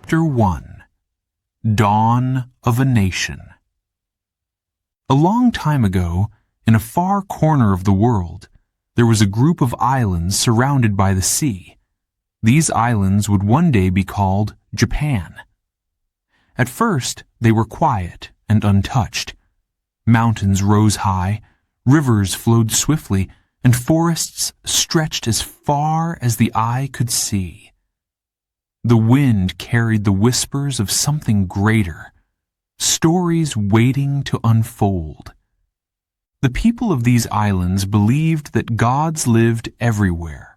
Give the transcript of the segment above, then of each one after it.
Chapter 1 Dawn of a Nation. A long time ago, in a far corner of the world, there was a group of islands surrounded by the sea. These islands would one day be called Japan. At first, they were quiet and untouched. Mountains rose high, rivers flowed swiftly, and forests stretched as far as the eye could see. The wind carried the whispers of something greater, stories waiting to unfold. The people of these islands believed that gods lived everywhere,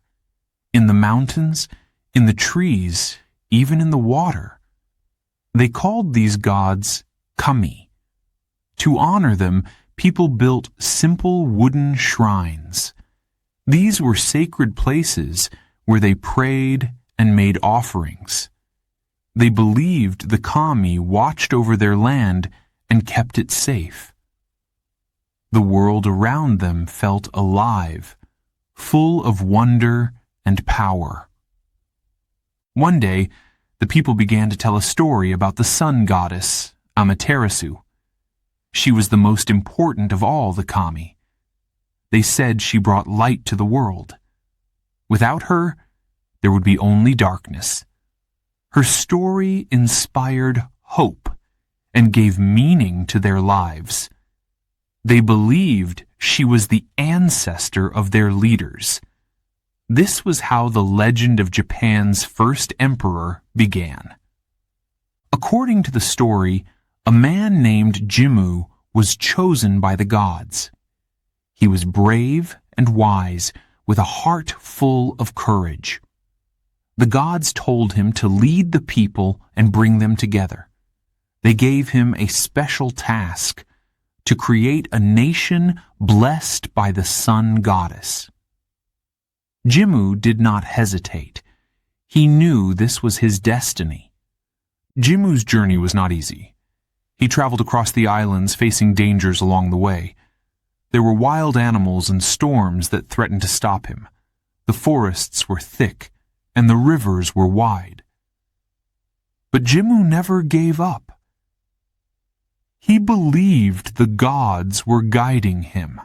in the mountains, in the trees, even in the water. They called these gods kami. To honor them, people built simple wooden shrines. These were sacred places where they prayed and made offerings. They believed the kami watched over their land and kept it safe. The world around them felt alive, full of wonder and power. One day, the people began to tell a story about the sun goddess, Amaterasu. She was the most important of all the kami. They said she brought light to the world. Without her, there would be only darkness. Her story inspired hope and gave meaning to their lives. They believed she was the ancestor of their leaders. This was how the legend of Japan's first emperor began. According to the story, a man named Jimmu was chosen by the gods. He was brave and wise, with a heart full of courage. The gods told him to lead the people and bring them together. They gave him a special task, to create a nation blessed by the sun goddess. Jimmu did not hesitate. He knew this was his destiny. Jimmu's journey was not easy. He traveled across the islands facing dangers along the way. There were wild animals and storms that threatened to stop him. The forests were thick, and the rivers were wide. But Jimmu never gave up. He believed the gods were guiding him.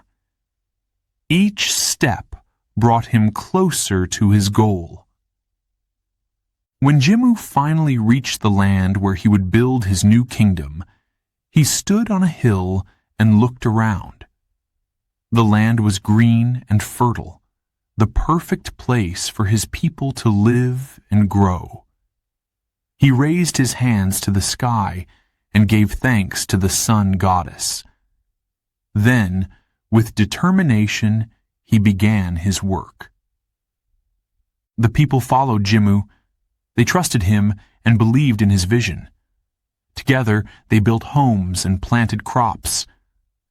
Each step brought him closer to his goal. When Jimmu finally reached the land where he would build his new kingdom, he stood on a hill and looked around. The land was green and fertile, the perfect place for his people to live and grow. He raised his hands to the sky and gave thanks to the sun goddess. Then, with determination, he began his work. The people followed Jimmu. They trusted him and believed in his vision. Together, they built homes and planted crops.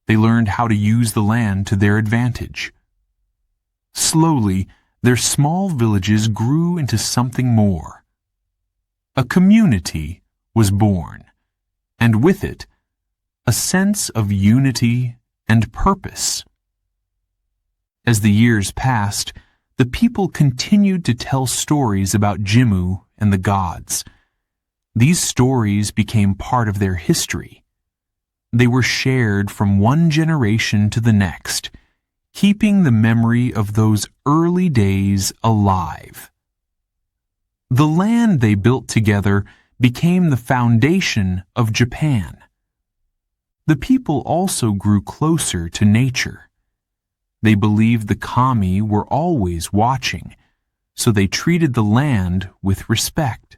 They learned how to use the land to their advantage. Slowly, their small villages grew into something more. A community was born, and with it, a sense of unity and purpose. As the years passed, the people continued to tell stories about Jimmu and the gods. These stories became part of their history. They were shared from one generation to the next, keeping the memory of those early days alive. The land they built together became the foundation of Japan. The people also grew closer to nature. They believed the kami were always watching, so they treated the land with respect.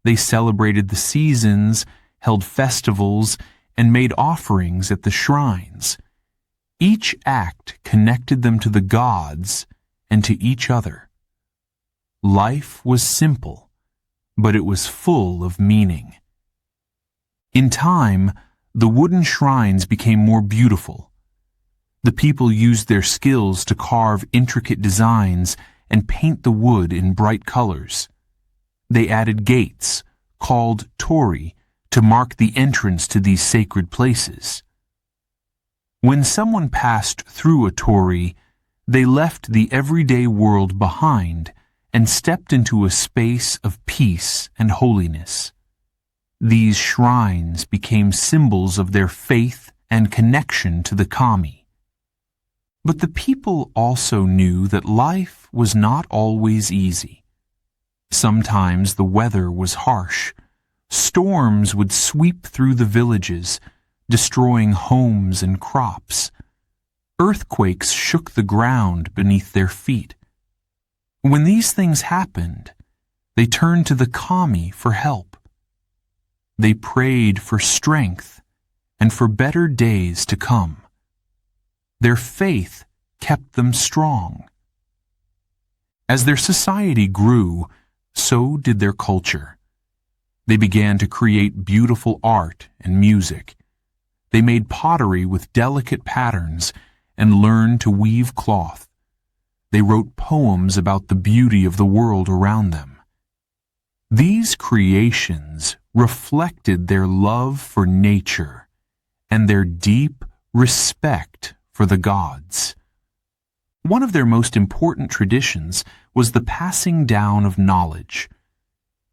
They celebrated the seasons, held festivals, and made offerings at the shrines. Each act connected them to the gods and to each other. Life was simple, but it was full of meaning. In time, the wooden shrines became more beautiful. The people used their skills to carve intricate designs and paint the wood in bright colors. They added gates, called torii, to mark the entrance to these sacred places. When someone passed through a torii, they left the everyday world behind and stepped into a space of peace and holiness. These shrines became symbols of their faith and connection to the kami. But the people also knew that life was not always easy. Sometimes the weather was harsh. Storms would sweep through the villages, destroying homes and crops. Earthquakes shook the ground beneath their feet. When these things happened, they turned to the kami for help. They prayed for strength and for better days to come. Their faith kept them strong. As their society grew, so did their culture. They began to create beautiful art and music. They made pottery with delicate patterns and learned to weave cloth. They wrote poems about the beauty of the world around them. These creations reflected their love for nature and their deep respect for the gods. One of their most important traditions was the passing down of knowledge.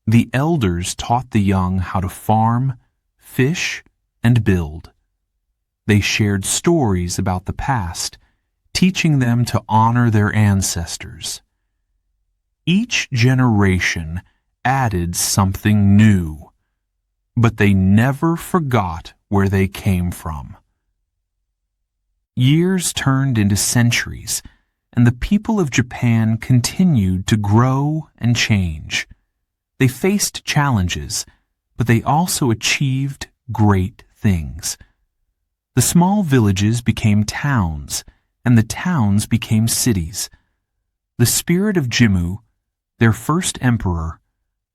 The elders taught the young how to farm, fish, and build. They shared stories about the past, teaching them to honor their ancestors. Each generation added something new, but they never forgot where they came from. Years turned into centuries, and the people of Japan continued to grow and change. They faced challenges, but they also achieved great things. The small villages became towns, and the towns became cities. The spirit of Jimmu, their first emperor,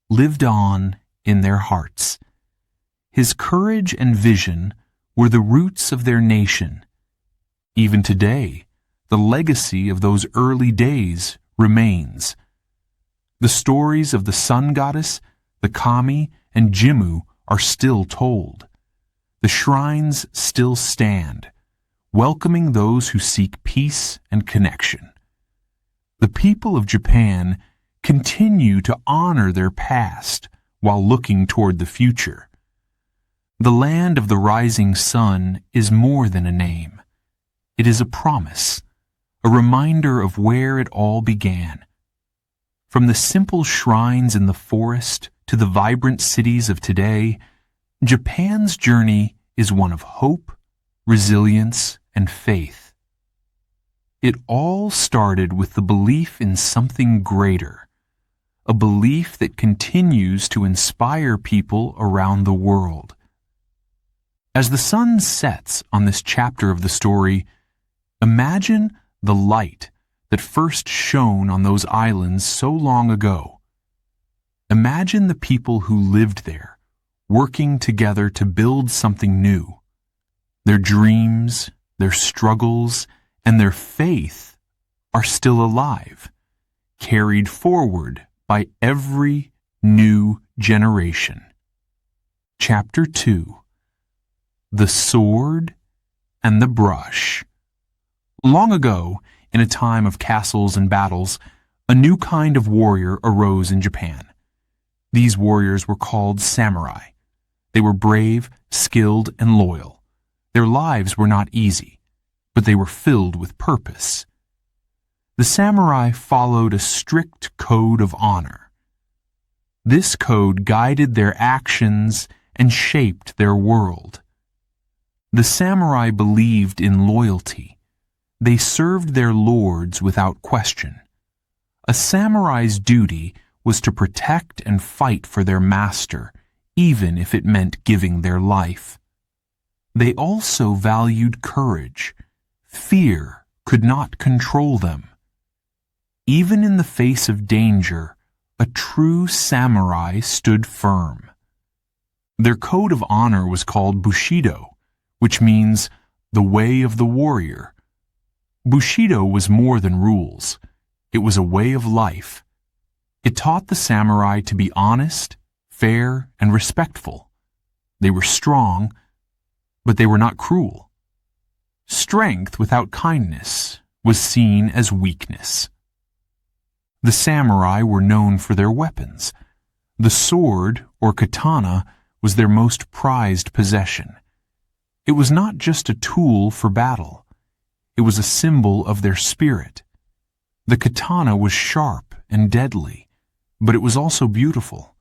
lived on in their hearts. His courage and vision were the roots of their nation. Even today, the legacy of those early days remains. The stories of the sun goddess, the kami, and Jimmu are still told. The shrines still stand, welcoming those who seek peace and connection. The people of Japan continue to honor their past while looking toward the future. The land of the rising sun is more than a name. It is a promise, a reminder of where it all began. From the simple shrines in the forest to the vibrant cities of today, Japan's journey is one of hope, resilience, and faith. It all started with the belief in something greater, a belief that continues to inspire people around the world. As the sun sets on this chapter of the story, imagine the light that first shone on those islands so long ago. Imagine the people who lived there, working together to build something new. Their dreams, their struggles, and their faith are still alive, carried forward by every new generation. Chapter 2: The Sword and the Brush. Long ago, in a time of castles and battles, a new kind of warrior arose in Japan. These warriors were called samurai. They were brave, skilled, and loyal. Their lives were not easy, but they were filled with purpose. The samurai followed a strict code of honor. This code guided their actions and shaped their world. The samurai believed in loyalty. They served their lords without question. A samurai's duty was to protect and fight for their master, even if it meant giving their life. They also valued courage. Fear could not control them. Even in the face of danger, a true samurai stood firm. Their code of honor was called Bushido, which means the way of the warrior. Bushido was more than rules. It was a way of life. It taught the samurai to be honest, fair, and respectful. They were strong, but they were not cruel. Strength without kindness was seen as weakness. The samurai were known for their weapons. The sword, or katana, was their most prized possession. It was not just a tool for battle. It was a symbol of their spirit. The katana was sharp and deadly, but it was also beautiful.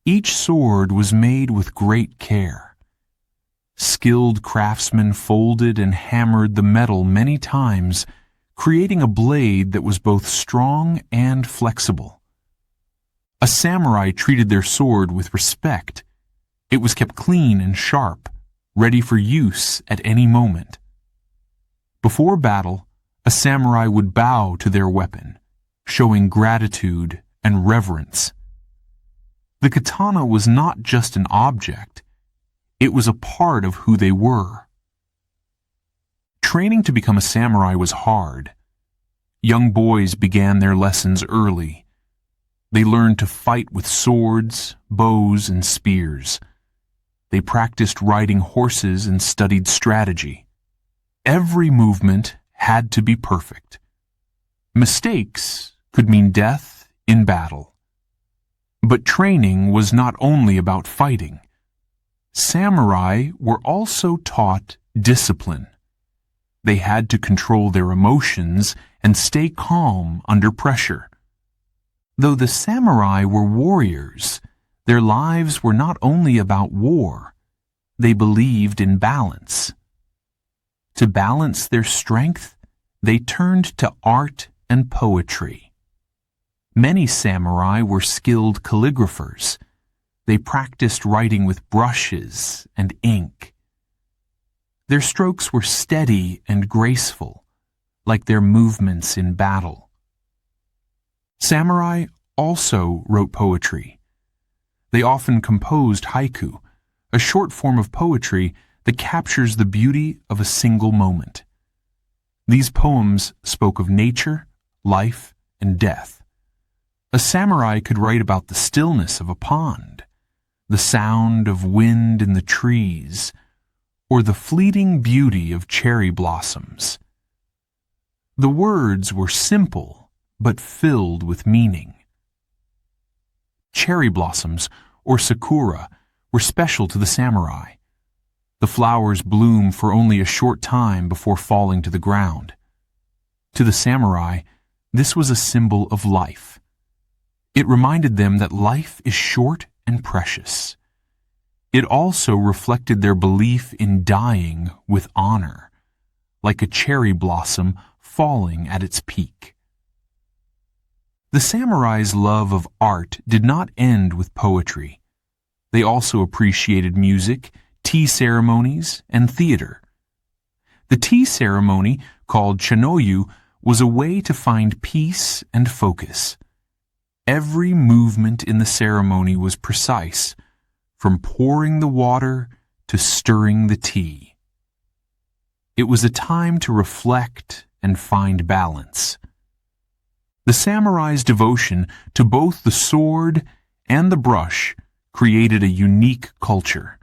Each sword was made with great care. Skilled craftsmen folded and hammered the metal many times, creating a blade that was both strong and flexible. A samurai treated their sword with respect. It was kept clean and sharp, ready for use at any moment. Before battle, a samurai would bow to their weapon, showing gratitude and reverence. The katana was not just an object, it was a part of who they were. Training to become a samurai was hard. Young boys began their lessons early. They learned to fight with swords, bows, and spears. They practiced riding horses and studied strategy. Every movement had to be perfect. Mistakes could mean death in battle. But training was not only about fighting. Samurai were also taught discipline. They had to control their emotions and stay calm under pressure. Though the samurai were warriors, their lives were not only about war. They believed in balance. To balance their strength, they turned to art and poetry. Many samurai were skilled calligraphers. They practiced writing with brushes and ink. Their strokes were steady and graceful, like their movements in battle. Samurai also wrote poetry. They often composed haiku, a short form of poetry that captures the beauty of a single moment. These poems spoke of nature, life, and death. A samurai could write about the stillness of a pond, the sound of wind in the trees, or the fleeting beauty of cherry blossoms. The words were simple, but filled with meaning. Cherry blossoms, or sakura, were special to the samurai. The flowers bloom for only a short time before falling to the ground. To the samurai, this was a symbol of life. It reminded them that life is short and precious. It also reflected their belief in dying with honor, like a cherry blossom falling at its peak. The samurai's love of art did not end with poetry. They also appreciated music, tea ceremonies, and theater. The tea ceremony, called chanoyu, was a way to find peace and focus. Every movement in the ceremony was precise, from pouring the water to stirring the tea. It was a time to reflect and find balance. The samurai's devotion to both the sword and the brush created a unique culture.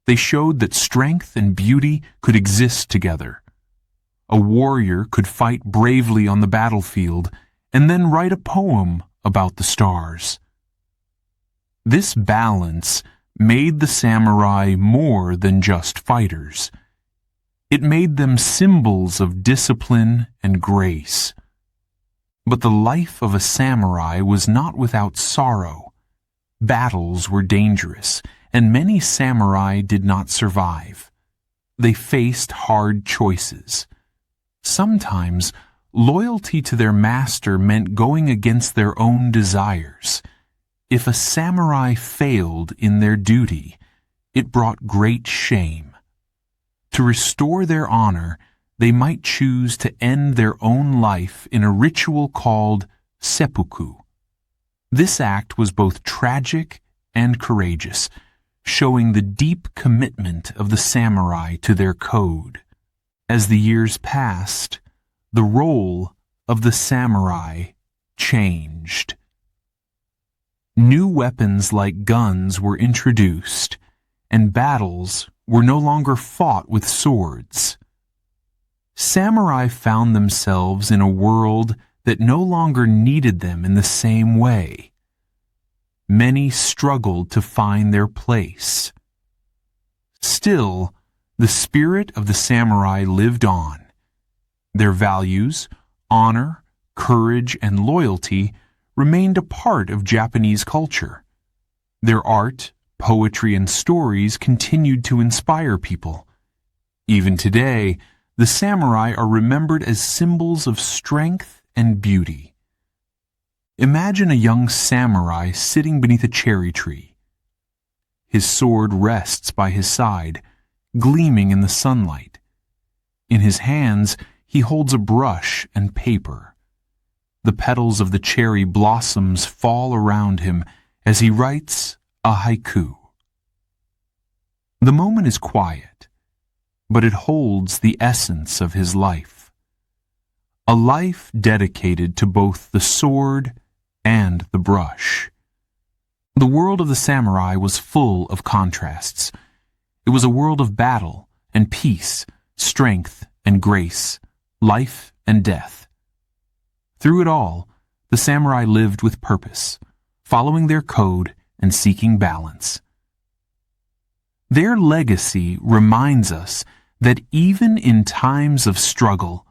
They showed that strength and beauty could exist together. A warrior could fight bravely on the battlefield and then write a poem about the stars. This balance made the samurai more than just fighters. It made them symbols of discipline and grace. But the life of a samurai was not without sorrow. Battles were dangerous, and many samurai did not survive. They faced hard choices. Sometimes, loyalty to their master meant going against their own desires. If a samurai failed in their duty, it brought great shame. To restore their honor, they might choose to end their own life in a ritual called seppuku. This act was both tragic and courageous, showing the deep commitment of the samurai to their code. As the years passed, the role of the samurai changed. New weapons like guns were introduced, and battles were no longer fought with swords. Samurai found themselves in a world that no longer needed them in the same way. Many struggled to find their place. Still, the spirit of the samurai lived on. Their values, honor, courage, and loyalty remained a part of Japanese culture. Their art, poetry, and stories continued to inspire people. Even today, the samurai are remembered as symbols of strength and beauty. Imagine a young samurai sitting beneath a cherry tree. His sword rests by his side, gleaming in the sunlight. In his hands, he holds a brush and paper. The petals of the cherry blossoms fall around him as he writes a haiku. The moment is quiet, but it holds the essence of his life. A life dedicated to both the sword and the brush. The world of the samurai was full of contrasts. It was a world of battle and peace, strength and grace, life and death. Through it all, the samurai lived with purpose, following their code and seeking balance. Their legacy reminds us that even in times of struggle,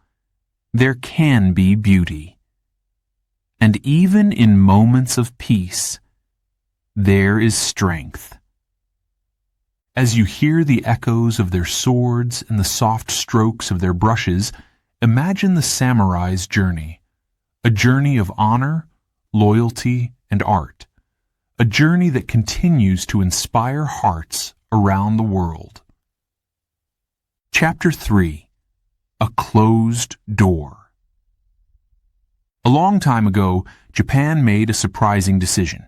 there can be beauty. And even in moments of peace, there is strength. As you hear the echoes of their swords and the soft strokes of their brushes, imagine the samurai's journey. A journey of honor, loyalty, and art. A journey that continues to inspire hearts around the world. Chapter 3. A Closed Door. A long time ago, Japan made a surprising decision.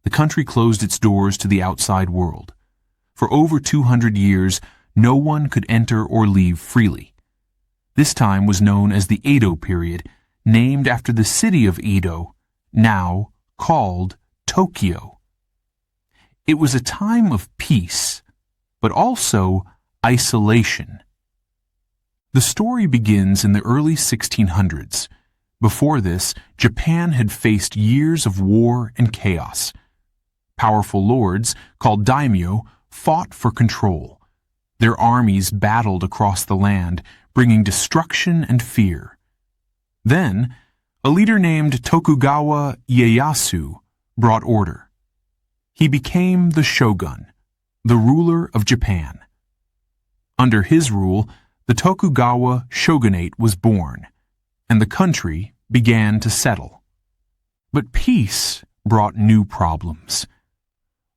The country closed its doors to the outside world. For over 200 years, no one could enter or leave freely. This time was known as the Edo period, named after the city of Edo, now called Tokyo. It was a time of peace, but also isolation. The story begins in the early 1600s. Before this, Japan had faced years of war and chaos. Powerful lords, called daimyo, fought for control. Their armies battled across the land, bringing destruction and fear. Then, a leader named Tokugawa Ieyasu brought order. He became the shogun, the ruler of Japan. Under his rule, the Tokugawa shogunate was born, and the country began to settle. But peace brought new problems.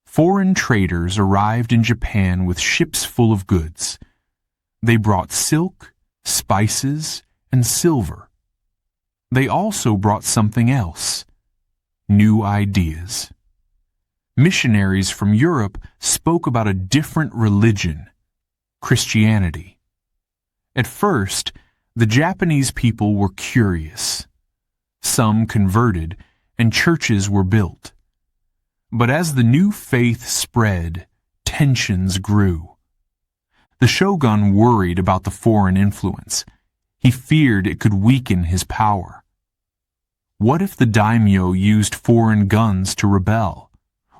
Foreign traders arrived in Japan with ships full of goods. They brought silk, spices, and silver. They also brought something else, new ideas. Missionaries from Europe spoke about a different religion, Christianity. At first, the Japanese people were curious. Some converted, and churches were built. But as the new faith spread, tensions grew. The shogun worried about the foreign influence. He feared it could weaken his power. What if the daimyo used foreign guns to rebel?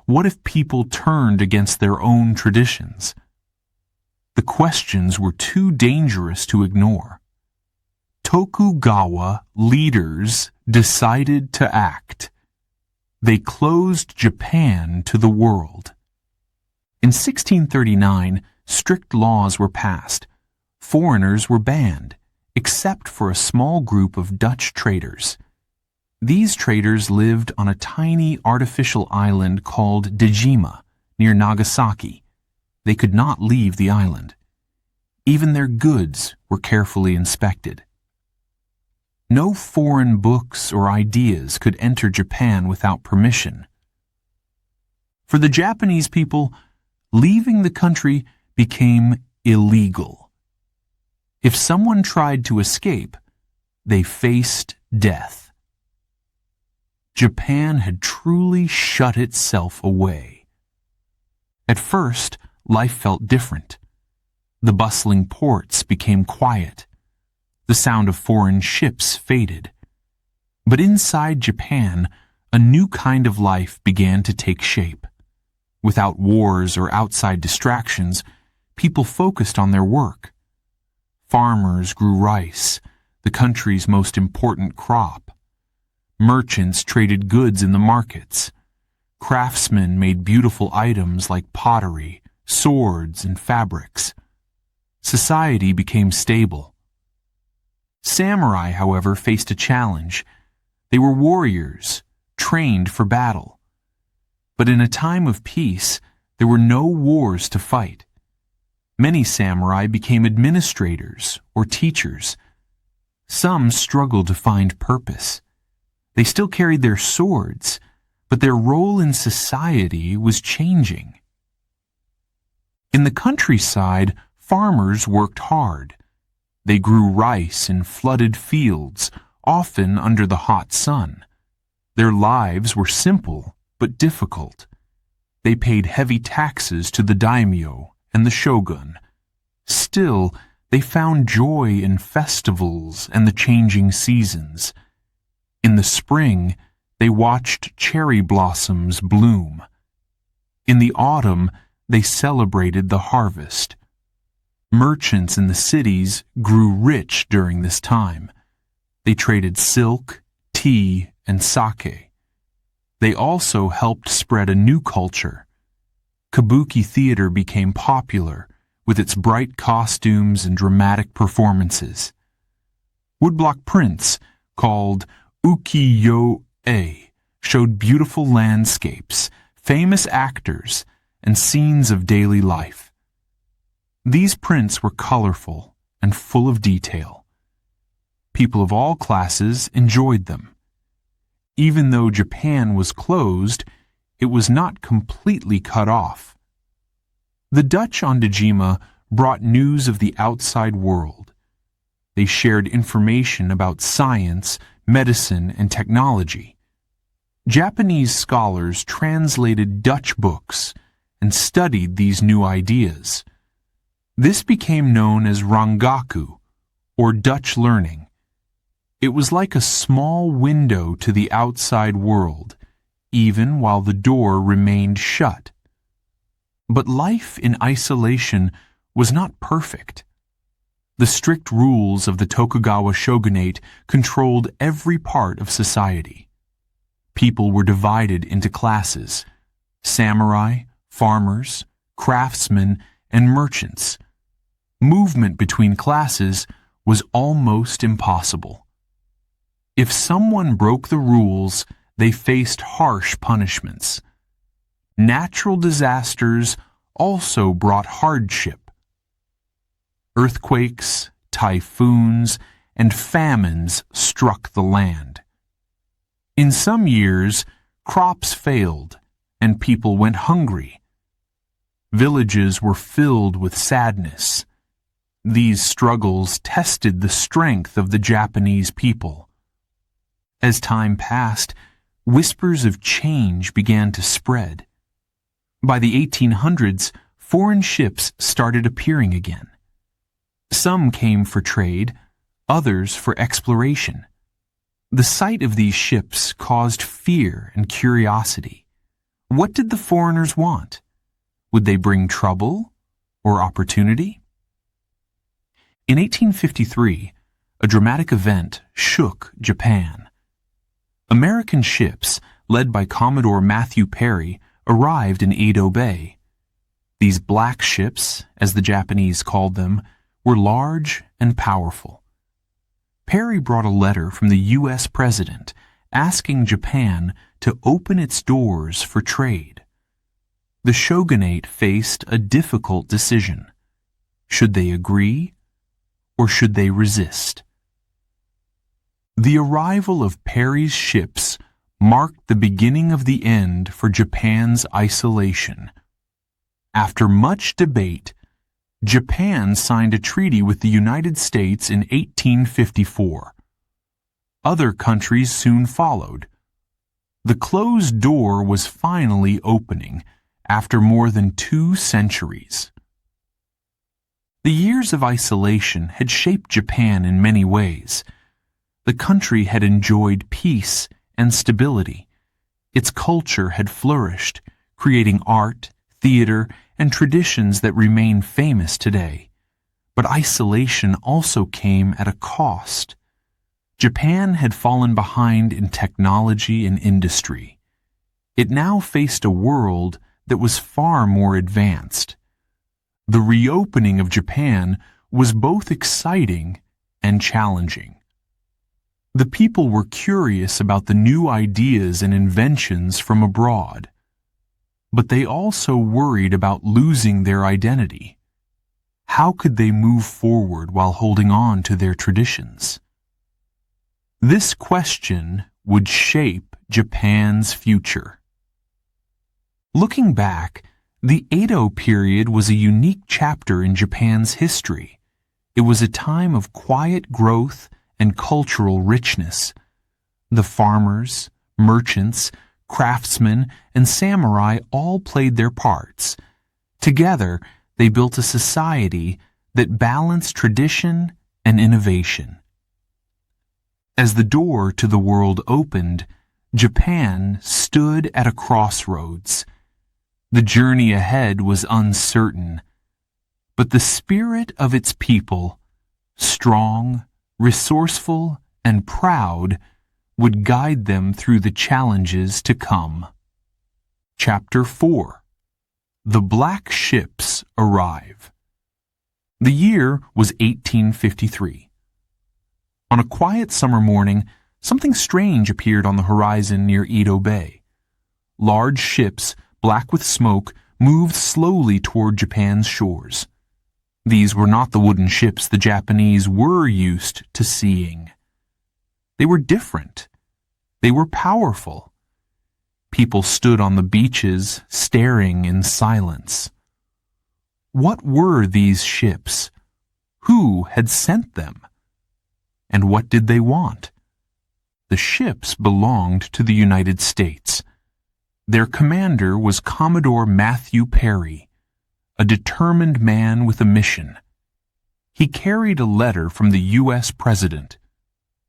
What if people turned against their own traditions? The questions were too dangerous to ignore. Tokugawa leaders decided to act. They closed Japan to the world. In 1639, strict laws were passed. Foreigners were banned, except for a small group of Dutch traders. These traders lived on a tiny artificial island called Dejima, near Nagasaki. They could not leave the island. Even their goods were carefully inspected. No foreign books or ideas could enter Japan without permission. For the Japanese people, leaving the country became illegal. If someone tried to escape, they faced death. Japan had truly shut itself away. At first, life felt different. The bustling ports became quiet. The sound of foreign ships faded. But inside Japan, a new kind of life began to take shape. Without wars or outside distractions, people focused on their work. Farmers grew rice, the country's most important crop. Merchants traded goods in the markets. Craftsmen made beautiful items like pottery, swords, and fabrics. Society became stable. Samurai, however, faced a challenge. They were warriors, trained for battle. But in a time of peace, there were no wars to fight. Many samurai became administrators or teachers. Some struggled to find purpose. They still carried their swords, but their role in society was changing. In the countryside, farmers worked hard. They grew rice in flooded fields, often under the hot sun. Their lives were simple but difficult. They paid heavy taxes to the daimyo and the shogun. Still, they found joy in festivals and the changing seasons. In the spring, they watched cherry blossoms bloom. In the autumn, they celebrated the harvest. Merchants in the cities grew rich during this time. They traded silk, tea, and sake. They also helped spread a new culture. Kabuki theater became popular, with its bright costumes and dramatic performances. Woodblock prints, called ukiyo-e, showed beautiful landscapes, famous actors, and scenes of daily life. These prints were colorful and full of detail. People of all classes enjoyed them. Even though Japan was closed, it was not completely cut off. The Dutch on Dejima brought news of the outside world. They shared information about science, medicine, and technology. Japanese scholars translated Dutch books and studied these new ideas. This became known as Rangaku, or Dutch learning. It was like a small window to the outside world, even while the door remained shut. But life in isolation was not perfect. The strict rules of the Tokugawa shogunate controlled every part of society. People were divided into classes: samurai, farmers, craftsmen, and merchants. Movement between classes was almost impossible. If someone broke the rules, they faced harsh punishments. Natural disasters also brought hardship. Earthquakes, typhoons, and famines struck the land. In some years, crops failed, and people went hungry. Villages were filled with sadness. These struggles tested the strength of the Japanese people. As time passed, whispers of change began to spread. By the 1800s, foreign ships started appearing again. Some came for trade, others for exploration. The sight of these ships caused fear and curiosity. What did the foreigners want? Would they bring trouble or opportunity? In 1853, a dramatic event shook Japan. American ships, led by Commodore Matthew Perry, arrived in Edo Bay. These black ships, as the Japanese called them, were large and powerful. Perry brought a letter from the U.S. President asking Japan to open its doors for trade. The shogunate faced a difficult decision. Should they agree, or should they resist? The arrival of Perry's ships marked the beginning of the end for Japan's isolation. After much debate, Japan signed a treaty with the United States in 1854. Other countries soon followed. The closed door was finally opening after more than 2 centuries. The years of isolation had shaped Japan in many ways. The country had enjoyed peace and stability. Its culture had flourished, creating art, theater, and traditions that remain famous today. But isolation also came at a cost. Japan had fallen behind in technology and industry. It now faced a world that was far more advanced. The reopening of Japan was both exciting and challenging. The people were curious about the new ideas and inventions from abroad, but they also worried about losing their identity. How could they move forward while holding on to their traditions? This question would shape Japan's future. Looking back, the Edo period was a unique chapter in Japan's history. It was a time of quiet growth and cultural richness. The farmers, merchants, craftsmen, and samurai all played their parts. Together, they built a society that balanced tradition and innovation. As the door to the world opened, Japan stood at a crossroads. The journey ahead was uncertain, but the spirit of its people, strong, resourceful, and proud, would guide them through the challenges to come. Chapter 4. The Black Ships Arrive. The year was 1853. On a quiet summer morning, something strange appeared on the horizon near Edo Bay. Large ships, black with smoke, moved slowly toward Japan's shores. These were not the wooden ships the Japanese were used to seeing. They were different. They were powerful. People stood on the beaches, staring in silence. What were these ships? Who had sent them? And what did they want? The ships belonged to the United States. Their commander was Commodore Matthew Perry, a determined man with a mission. He carried a letter from the U.S. President.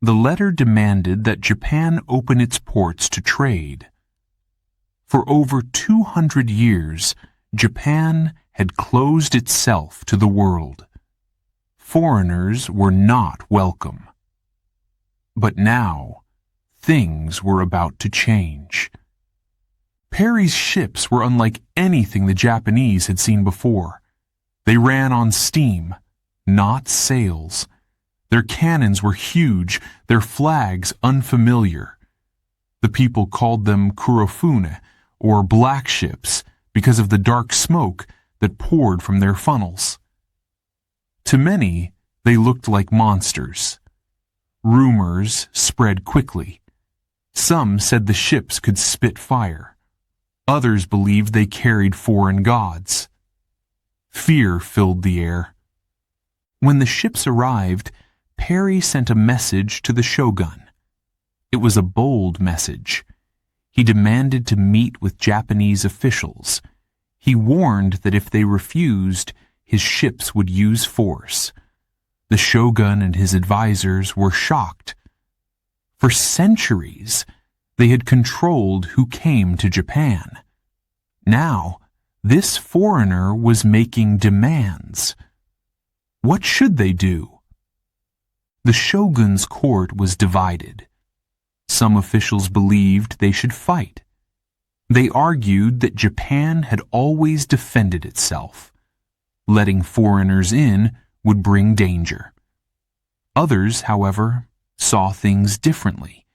The letter demanded that Japan open its ports to trade. For over 200 years, Japan had closed itself to the world. Foreigners were not welcome. But now, things were about to change. Perry's ships were unlike anything the Japanese had seen before. They ran on steam, not sails. Their cannons were huge, their flags unfamiliar. The people called them kurofune, or black ships, because of the dark smoke that poured from their funnels. To many, they looked like monsters. Rumors spread quickly. Some said the ships could spit fire. Others believed they carried foreign gods. Fear filled the air. When the ships arrived, Perry sent a message to the shogun. It was a bold message. He demanded to meet with Japanese officials. He warned that if they refused, his ships would use force. The shogun and his advisors were shocked. For centuries, they had controlled who came to Japan. Now, this foreigner was making demands. What should they do? The shogun's court was divided. Some officials believed they should fight. They argued that Japan had always defended itself. Letting foreigners in would bring danger. Others, however, saw things differently.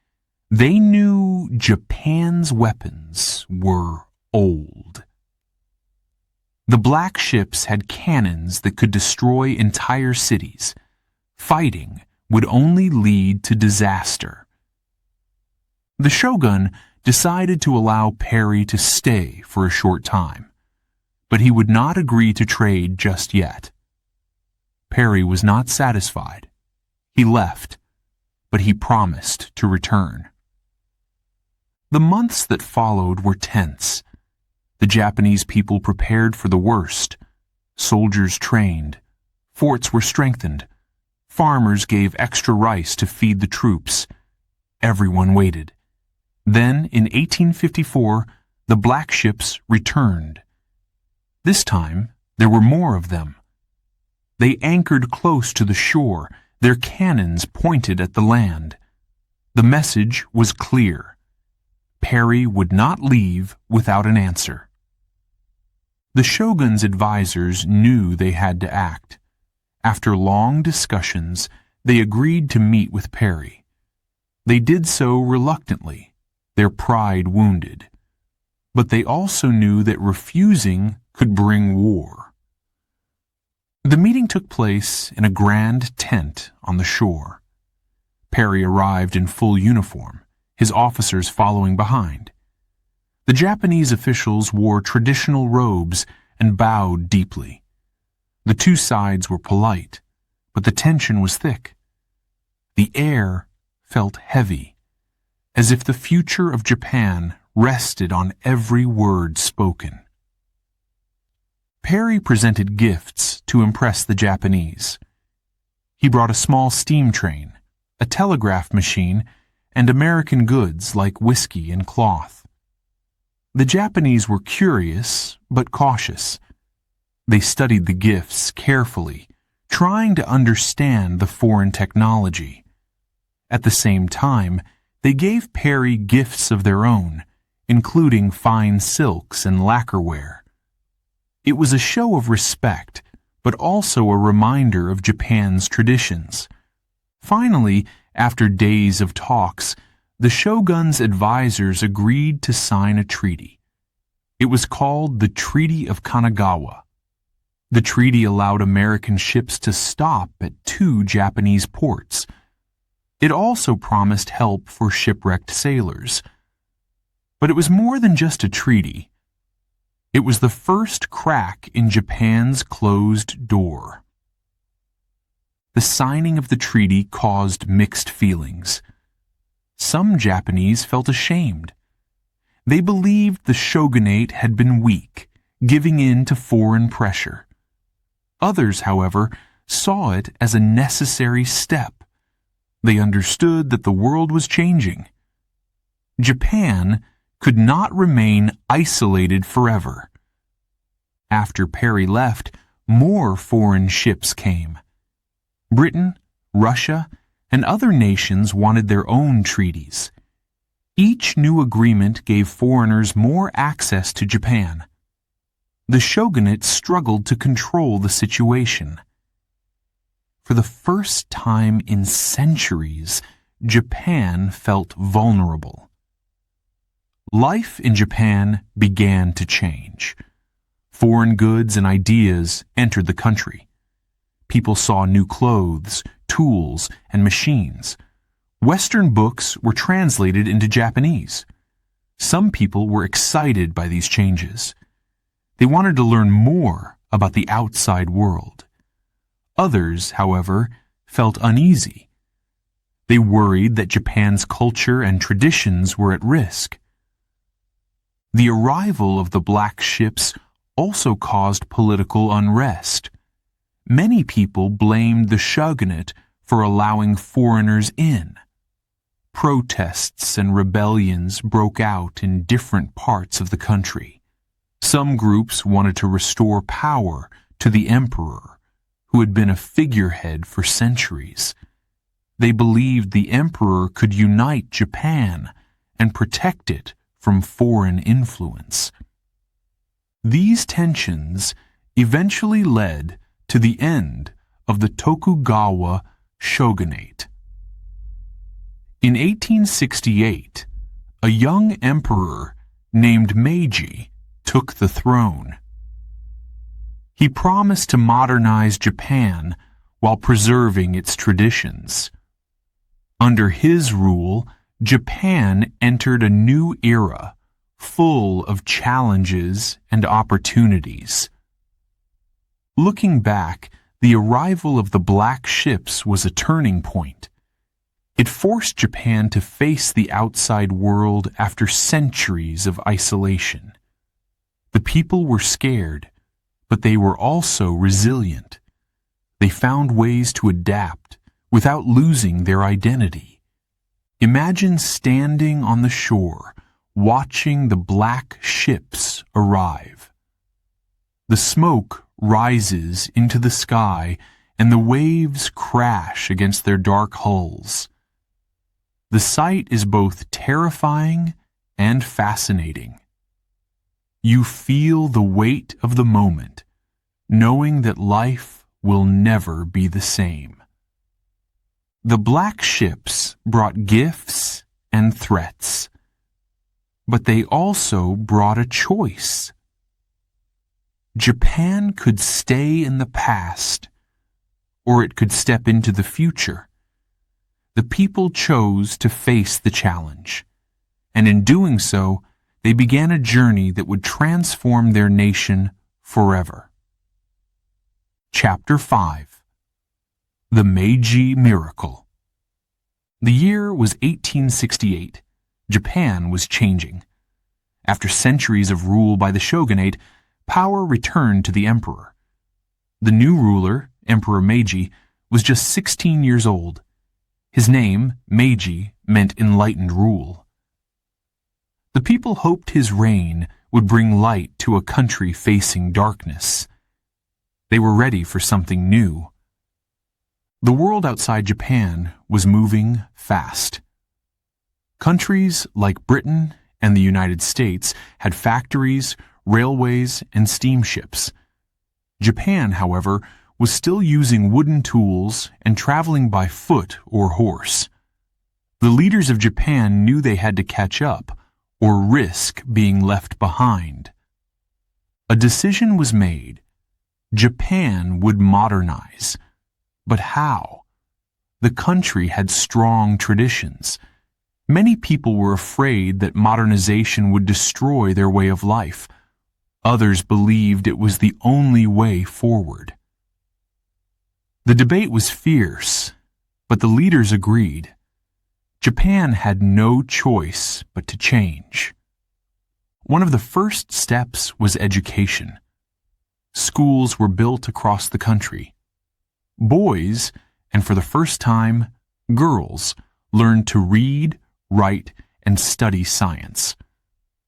They knew Japan's weapons were old. The black ships had cannons that could destroy entire cities. Fighting would only lead to disaster. The shogun decided to allow Perry to stay for a short time, but he would not agree to trade just yet. Perry was not satisfied. He left, but he promised to return. The months that followed were tense. The Japanese people prepared for the worst. Soldiers trained. Forts were strengthened. Farmers gave extra rice to feed the troops. Everyone waited. Then, in 1854, the black ships returned. This time, there were more of them. They anchored close to the shore, their cannons pointed at the land. The message was clear. Perry would not leave without an answer. The shogun's advisors knew they had to act. After long discussions, they agreed to meet with Perry. They did so reluctantly, their pride wounded. But they also knew that refusing could bring war. The meeting took place in a grand tent on the shore. Perry arrived in full uniform, his officers following behind. The Japanese officials wore traditional robes and bowed deeply. The two sides were polite, but the tension was thick. The air felt heavy, as if the future of Japan rested on every word spoken. Perry presented gifts to impress the Japanese. He brought a small steam train, a telegraph machine, and American goods like whiskey and cloth. The Japanese were curious but cautious. They studied the gifts carefully, trying to understand the foreign technology. At the same time, they gave Perry gifts of their own, including fine silks and lacquerware. It was a show of respect, but also a reminder of Japan's traditions. Finally, after days of talks, the shogun's advisors agreed to sign a treaty. It was called the Treaty of Kanagawa. The treaty allowed American ships to stop at 2 Japanese ports. It also promised help for shipwrecked sailors. But it was more than just a treaty. It was the first crack in Japan's closed door. The signing of the treaty caused mixed feelings. Some Japanese felt ashamed. They believed the shogunate had been weak, giving in to foreign pressure. Others, however, saw it as a necessary step. They understood that the world was changing. Japan could not remain isolated forever. After Perry left, more foreign ships came. Britain, Russia, and other nations wanted their own treaties. Each new agreement gave foreigners more access to Japan. The shogunate struggled to control the situation. For the first time in centuries, Japan felt vulnerable. Life in Japan began to change. Foreign goods and ideas entered the country. People saw new clothes, tools, and machines. Western books were translated into Japanese. Some people were excited by these changes. They wanted to learn more about the outside world. Others, however, felt uneasy. They worried that Japan's culture and traditions were at risk. The arrival of the black ships also caused political unrest. Many people blamed the shogunate for allowing foreigners in. Protests and rebellions broke out in different parts of the country. Some groups wanted to restore power to the emperor, who had been a figurehead for centuries. They believed the emperor could unite Japan and protect it from foreign influence. These tensions eventually led to the end of the Tokugawa shogunate. In 1868, a young emperor named Meiji took the throne. He promised to modernize Japan while preserving its traditions. Under his rule, Japan entered a new era, full of challenges and opportunities. Looking back, the arrival of the black ships was a turning point. It forced Japan to face the outside world after centuries of isolation. The people were scared, but they were also resilient. They found ways to adapt, without losing their identity. Imagine standing on the shore, watching the black ships arrive. The smoke rises into the sky and the waves crash against their dark hulls. The sight is both terrifying and fascinating. You feel the weight of the moment, knowing that life will never be the same. The black ships brought gifts and threats, but they also brought a choice. Japan could stay in the past, or it could step into the future. The people chose to face the challenge, and in doing so, they began a journey that would transform their nation forever. Chapter 5. The Meiji Miracle. The year was 1868. Japan was changing. After centuries of rule by the shogunate, power returned to the emperor. The new ruler, Emperor Meiji, was just 16 years old. His name, Meiji, meant enlightened rule. The people hoped his reign would bring light to a country facing darkness. They were ready for something new. The world outside Japan was moving fast. Countries like Britain and the United States had factories, railways, and steamships. Japan, however, was still using wooden tools and traveling by foot or horse. The leaders of Japan knew they had to catch up or risk being left behind. A decision was made. Japan would modernize. But how? The country had strong traditions. Many people were afraid that modernization would destroy their way of life. Others believed it was the only way forward. The debate was fierce, but the leaders agreed. Japan had no choice but to change. One of the first steps was education. Schools were built across the country. Boys, and for the first time, girls, learned to read, write, and study science.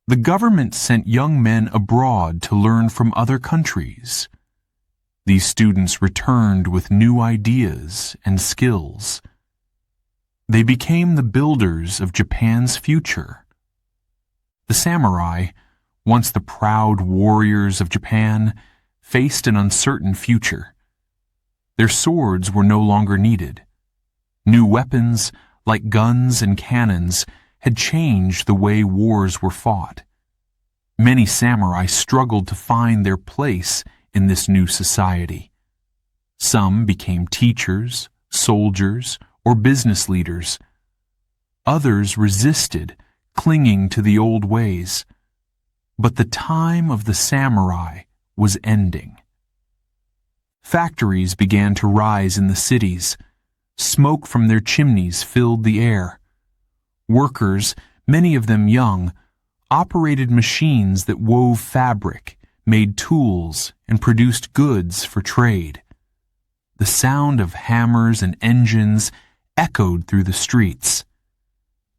The government sent young men abroad to learn from other countries. These students returned with new ideas and skills. They became the builders of Japan's future. The samurai, once the proud warriors of Japan, faced an uncertain future. Their swords were no longer needed. New weapons, like guns and cannons, had changed the way wars were fought. Many samurai struggled to find their place in this new society. Some became teachers, soldiers, or business leaders. Others resisted, clinging to the old ways. But the time of the samurai was ending. Factories began to rise in the cities. Smoke from their chimneys filled the air. Workers, many of them young, operated machines that wove fabric, made tools, and produced goods for trade. The sound of hammers and engines echoed through the streets.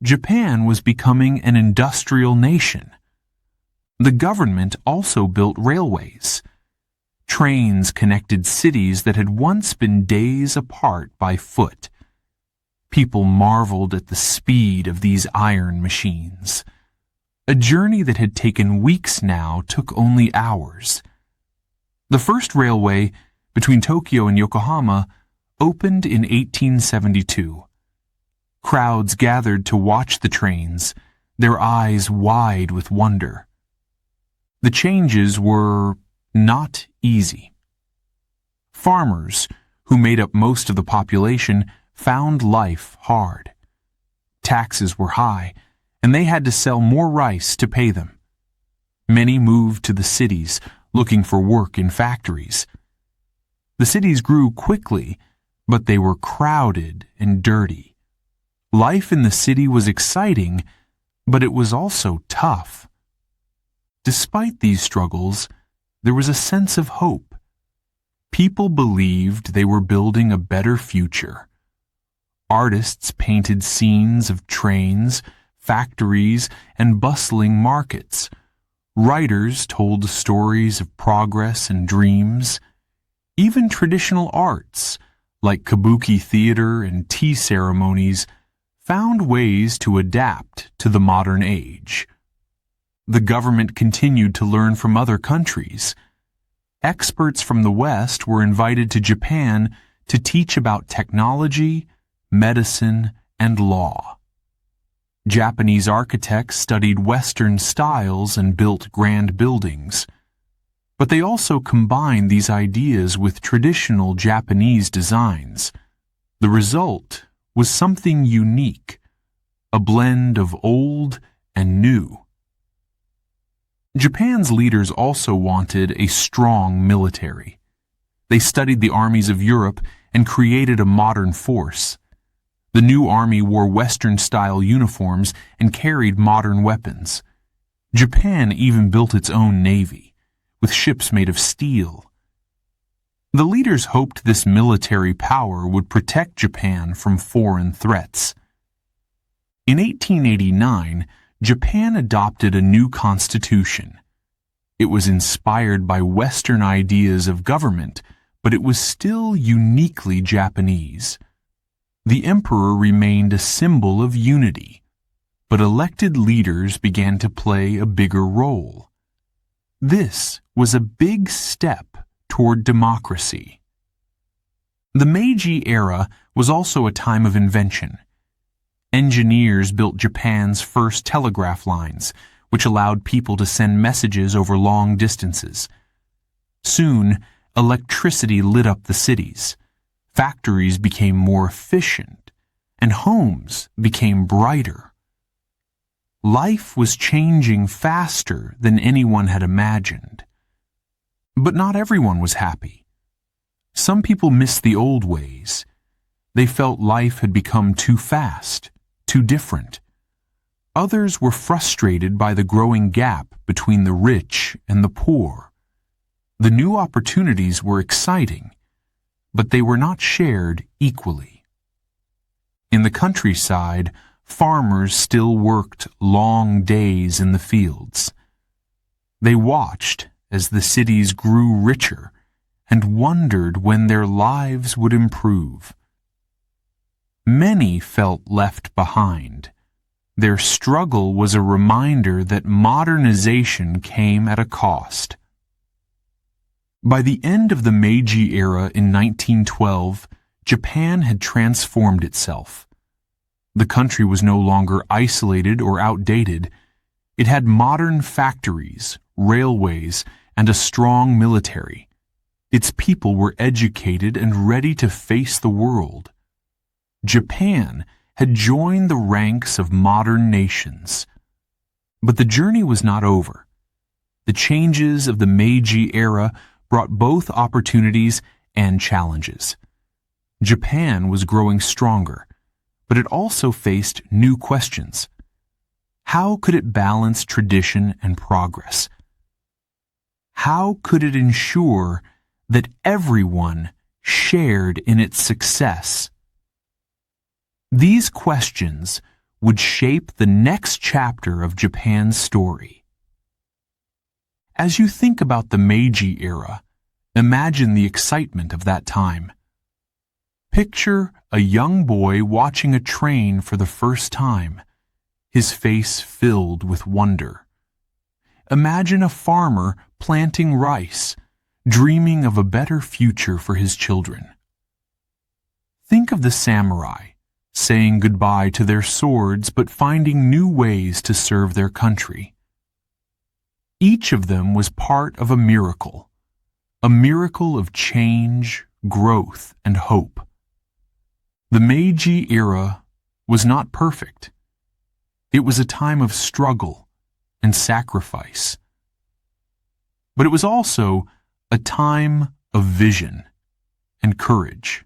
Japan was becoming an industrial nation. The government also built railways. Trains connected cities that had once been days apart by foot. People marveled at the speed of these iron machines. A journey that had taken weeks now took only hours. The first railway between Tokyo and Yokohama opened in 1872. Crowds gathered to watch the trains, their eyes wide with wonder. The changes were not easy. Farmers, who made up most of the population, found life hard. Taxes were high, and they had to sell more rice to pay them. Many moved to the cities, looking for work in factories. The cities grew quickly, but they were crowded and dirty. Life in the city was exciting, but it was also tough. Despite these struggles, there was a sense of hope. People believed they were building a better future, Artists painted scenes of trains, factories, and bustling markets. Writers told stories of progress and dreams. Even traditional arts, like kabuki theater and tea ceremonies, found ways to adapt to the modern age. The government continued to learn from other countries. Experts from the West were invited to Japan to teach about technology, medicine, and law. Japanese architects studied Western styles and built grand buildings. But they also combined these ideas with traditional Japanese designs. The result was something unique, a blend of old and new. Japan's leaders also wanted a strong military. They studied the armies of Europe and created a modern force. The new army wore Western-style uniforms and carried modern weapons. Japan even built its own navy, with ships made of steel. The leaders hoped this military power would protect Japan from foreign threats. In 1889, Japan adopted a new constitution. It was inspired by Western ideas of government, but it was still uniquely Japanese. The emperor remained a symbol of unity, but elected leaders began to play a bigger role. This was a big step toward democracy. The Meiji era was also a time of invention. Engineers built Japan's first telegraph lines, which allowed people to send messages over long distances. Soon, electricity lit up the cities. Factories became more efficient, and homes became brighter. Life was changing faster than anyone had imagined. But not everyone was happy. Some people missed the old ways. They felt life had become too fast, too different. Others were frustrated by the growing gap between the rich and the poor. The new opportunities were exciting, but they were not shared equally. In the countryside, farmers still worked long days in the fields. They watched as the cities grew richer and wondered when their lives would improve. Many felt left behind. Their struggle was a reminder that modernization came at a cost. By the end of the Meiji era in 1912, Japan had transformed itself. The country was no longer isolated or outdated. It had modern factories, railways, and a strong military. Its people were educated and ready to face the world. Japan had joined the ranks of modern nations. But the journey was not over. The changes of the Meiji era brought both opportunities and challenges. Japan was growing stronger, but it also faced new questions. How could it balance tradition and progress? How could it ensure that everyone shared in its success? These questions would shape the next chapter of Japan's story. As you think about the Meiji era, imagine the excitement of that time. Picture a young boy watching a train for the first time, his face filled with wonder. Imagine a farmer planting rice, dreaming of a better future for his children. Think of the samurai, saying goodbye to their swords but finding new ways to serve their country. Each of them was part of a miracle of change, growth, and hope. The Meiji era was not perfect. It was a time of struggle and sacrifice. But it was also a time of vision and courage.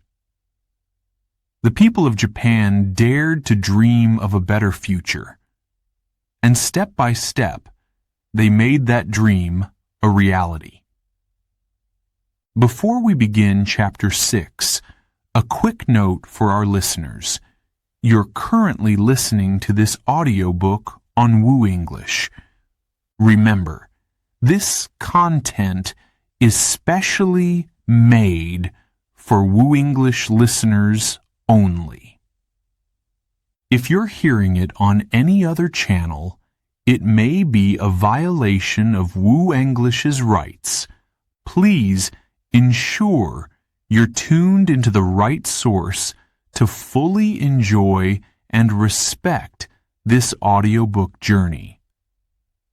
The people of Japan dared to dream of a better future, and step by step, they made that dream a reality. Before we begin Chapter 6, a quick note for our listeners. You're currently listening to this audiobook on Woo English. Remember, this content is specially made for Woo English listeners only. If you're hearing it on any other channel, it may be a violation of Woo English's rights. Please ensure you're tuned into the right source to fully enjoy and respect this audiobook journey.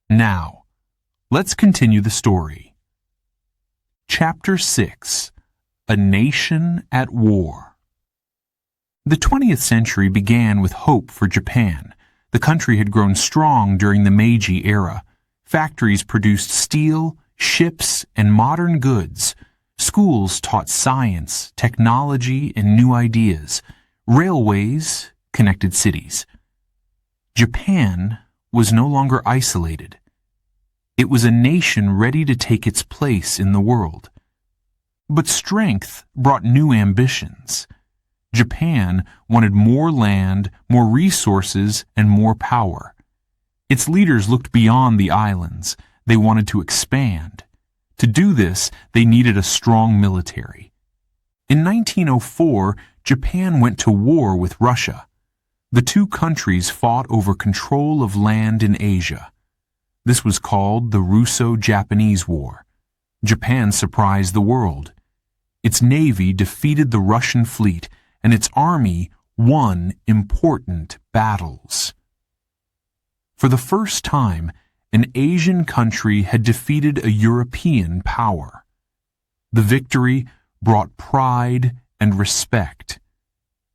Now, let's continue the story. Chapter 6: A Nation at War. The 20th century began with hope for Japan. The country had grown strong during the Meiji era. Factories produced steel, ships, and modern goods. Schools taught science, technology, and new ideas. Railways connected cities. Japan was no longer isolated. It was a nation ready to take its place in the world. But strength brought new ambitions. Japan wanted more land, more resources, and more power. Its leaders looked beyond the islands. They wanted to expand. To do this, they needed a strong military. In 1904, Japan went to war with Russia. The two countries fought over control of land in Asia. This was called the Russo-Japanese War. Japan surprised the world. Its navy defeated the Russian fleet, and its army won important battles. For the first time, an Asian country had defeated a European power. The victory brought pride and respect.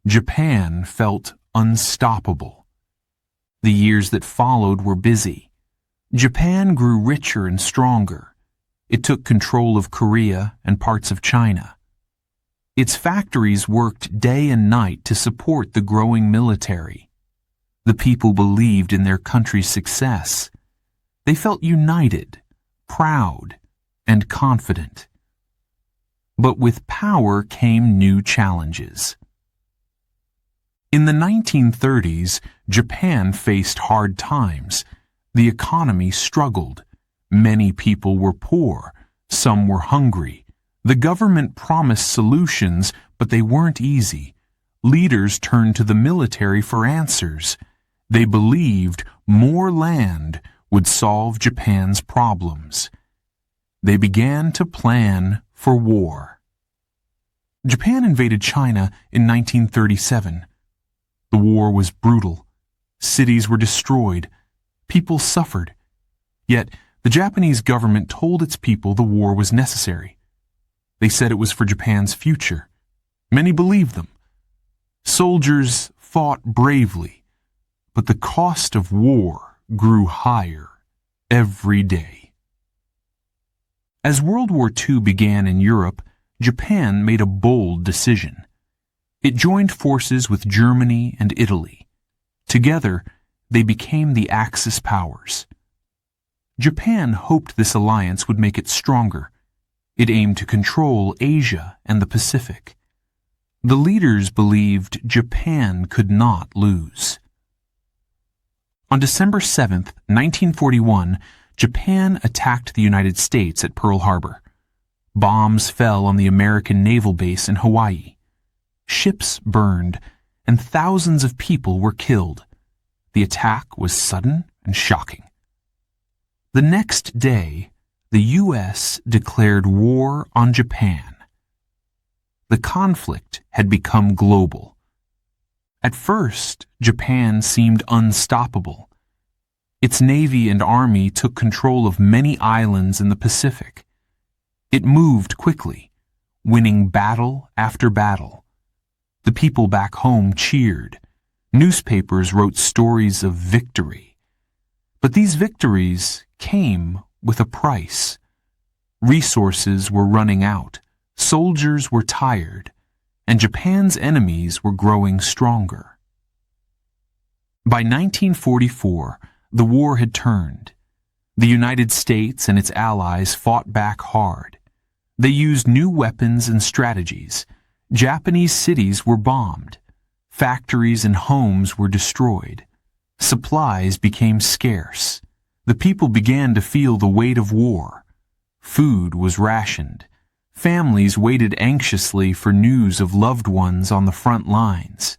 Japan felt unstoppable. The years that followed were busy. Japan grew richer and stronger. It took control of Korea and parts of China. Its factories worked day and night to support the growing military. The people believed in their country's success. They felt united, proud, and confident. But with power came new challenges. In the 1930s, Japan faced hard times. The economy struggled. Many people were poor. Some were hungry. The government promised solutions, but they weren't easy. Leaders turned to the military for answers. They believed more land would solve Japan's problems. They began to plan for war. Japan invaded China in 1937. The war was brutal. Cities were destroyed. People suffered. Yet, the Japanese government told its people the war was necessary. They said it was for Japan's future. Many believed them. Soldiers fought bravely, but the cost of war grew higher every day. As World War II began in Europe, Japan made a bold decision. It joined forces with Germany and Italy. Together, they became the Axis powers. Japan hoped this alliance would make it stronger. It aimed to control Asia and the Pacific. The leaders believed Japan could not lose. On December 7, 1941, Japan attacked the United States at Pearl Harbor. Bombs fell on the American naval base in Hawaii. Ships burned, and thousands of people were killed. The attack was sudden and shocking. The next day, the U.S. declared war on Japan. The conflict had become global. At first, Japan seemed unstoppable. Its navy and army took control of many islands in the Pacific. It moved quickly, winning battle after battle. The people back home cheered. Newspapers wrote stories of victory. But these victories came with a price. Resources were running out, soldiers were tired, and Japan's enemies were growing stronger. By 1944, the war had turned. The United States and its allies fought back hard. They used new weapons and strategies. Japanese cities were bombed. Factories and homes were destroyed. Supplies became scarce. The people began to feel the weight of war. Food was rationed. Families waited anxiously for news of loved ones on the front lines.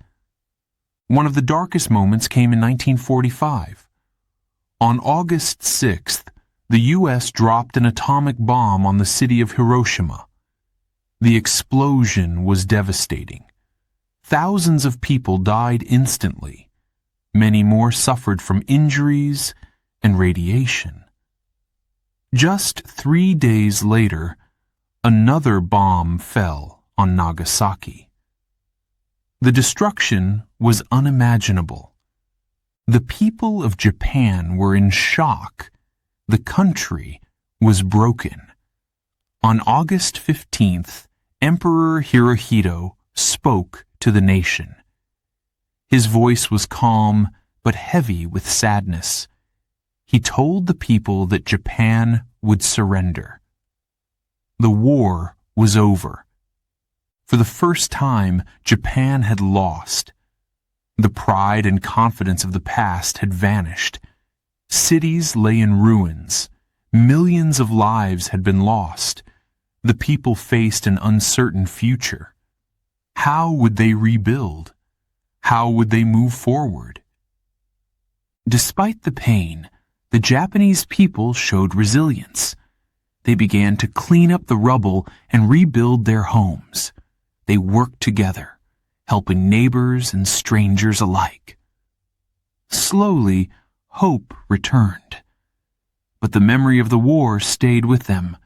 One of the darkest moments came in 1945. On August 6th, the U.S. dropped an atomic bomb on the city of Hiroshima. The explosion was devastating. Thousands of people died instantly. Many more suffered from injuries and radiation. Just 3 days later, another bomb fell on Nagasaki. The destruction was unimaginable. The people of Japan were in shock. The country was broken. On August 15th, Emperor Hirohito spoke to the nation. His voice was calm but heavy with sadness. He told the people that Japan would surrender. The war was over. For the first time, Japan had lost. The pride and confidence of the past had vanished. Cities lay in ruins. Millions of lives had been lost. The people faced an uncertain future. How would they rebuild? How would they move forward? Despite the pain, the Japanese people showed resilience. They began to clean up the rubble and rebuild their homes. They worked together, helping neighbors and strangers alike. Slowly, hope returned. But the memory of the war stayed with them.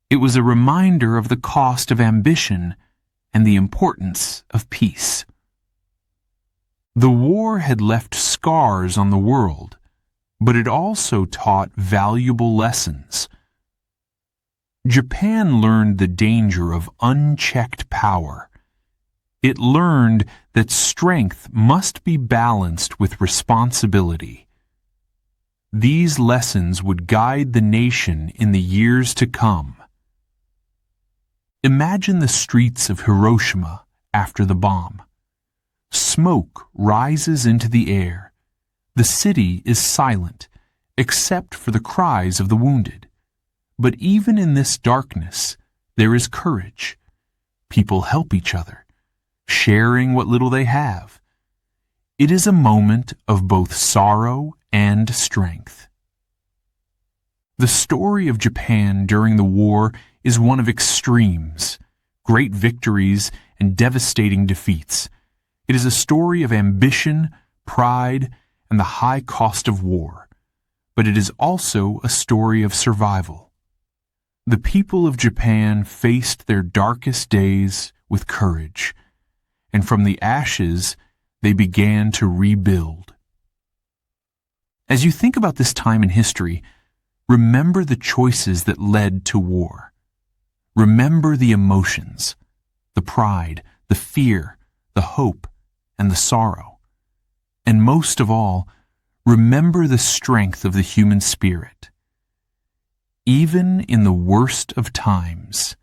It was a reminder of the cost of ambition and the importance of peace. The war had left scars on the world, but it also taught valuable lessons. Japan learned the danger of unchecked power. It learned that strength must be balanced with responsibility. These lessons would guide the nation in the years to come. Imagine the streets of Hiroshima after the bomb. Smoke rises into the air. The city is silent, except for the cries of the wounded. But even in this darkness, there is courage. People help each other, sharing what little they have. It is a moment of both sorrow and strength. The story of Japan during the war is one of extremes, great victories and devastating defeats. It is a story of ambition, pride, and the high cost of war. But it is also a story of survival. The people of Japan faced their darkest days with courage, and from the ashes they began to rebuild. As you think about this time in history, remember the choices that led to war. Remember the emotions, the pride, the fear, the hope, and the sorrow. And most of all, remember the strength of the human spirit. Even in the worst of times,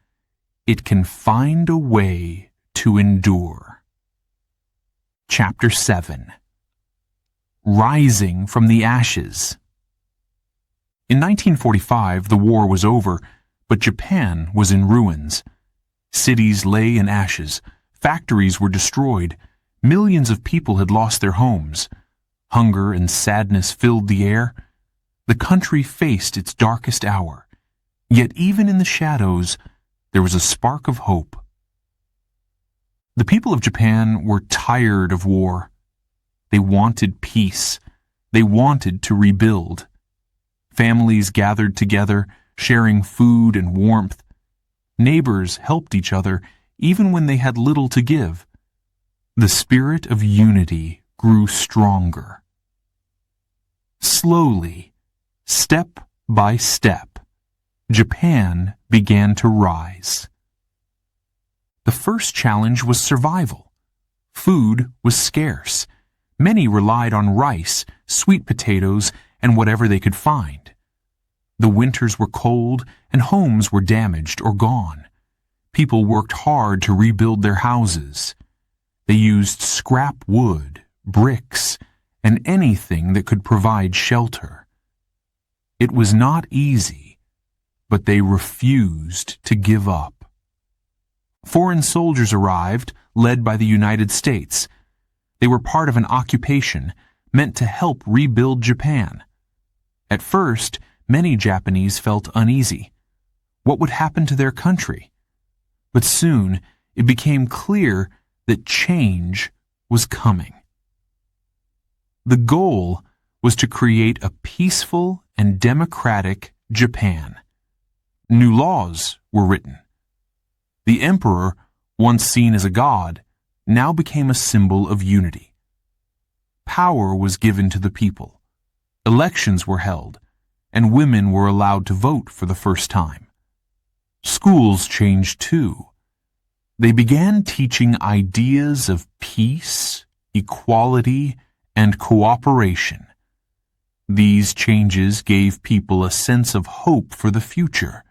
it can find a way to endure. Chapter 7. Rising from the Ashes. In 1945, the war was over, but Japan was in ruins. Cities lay in ashes. Factories were destroyed. Millions of people had lost their homes. Hunger and sadness filled the air. The country faced its darkest hour. Yet even in the shadows, there was a spark of hope. The people of Japan were tired of war. They wanted peace. They wanted to rebuild. Families gathered together, sharing food and warmth. Neighbors helped each other even when they had little to give. The spirit of unity grew stronger. Slowly, step by step, Japan began to rise. The first challenge was survival. Food was scarce. Many relied on rice, sweet potatoes, and whatever they could find. The winters were cold and homes were damaged or gone. People worked hard to rebuild their houses. They used scrap wood, bricks, and anything that could provide shelter. It was not easy, but they refused to give up. Foreign soldiers arrived, led by the United States. They were part of an occupation meant to help rebuild Japan. At first, many Japanese felt uneasy. What would happen to their country? But soon, it became clear that change was coming. The goal was to create a peaceful and democratic Japan. New laws were written. The emperor, once seen as a god, now became a symbol of unity. Power was given to the people. Elections were held, and women were allowed to vote for the first time. Schools changed too. They began teaching ideas of peace, equality, and cooperation. These changes gave people a sense of hope for the future.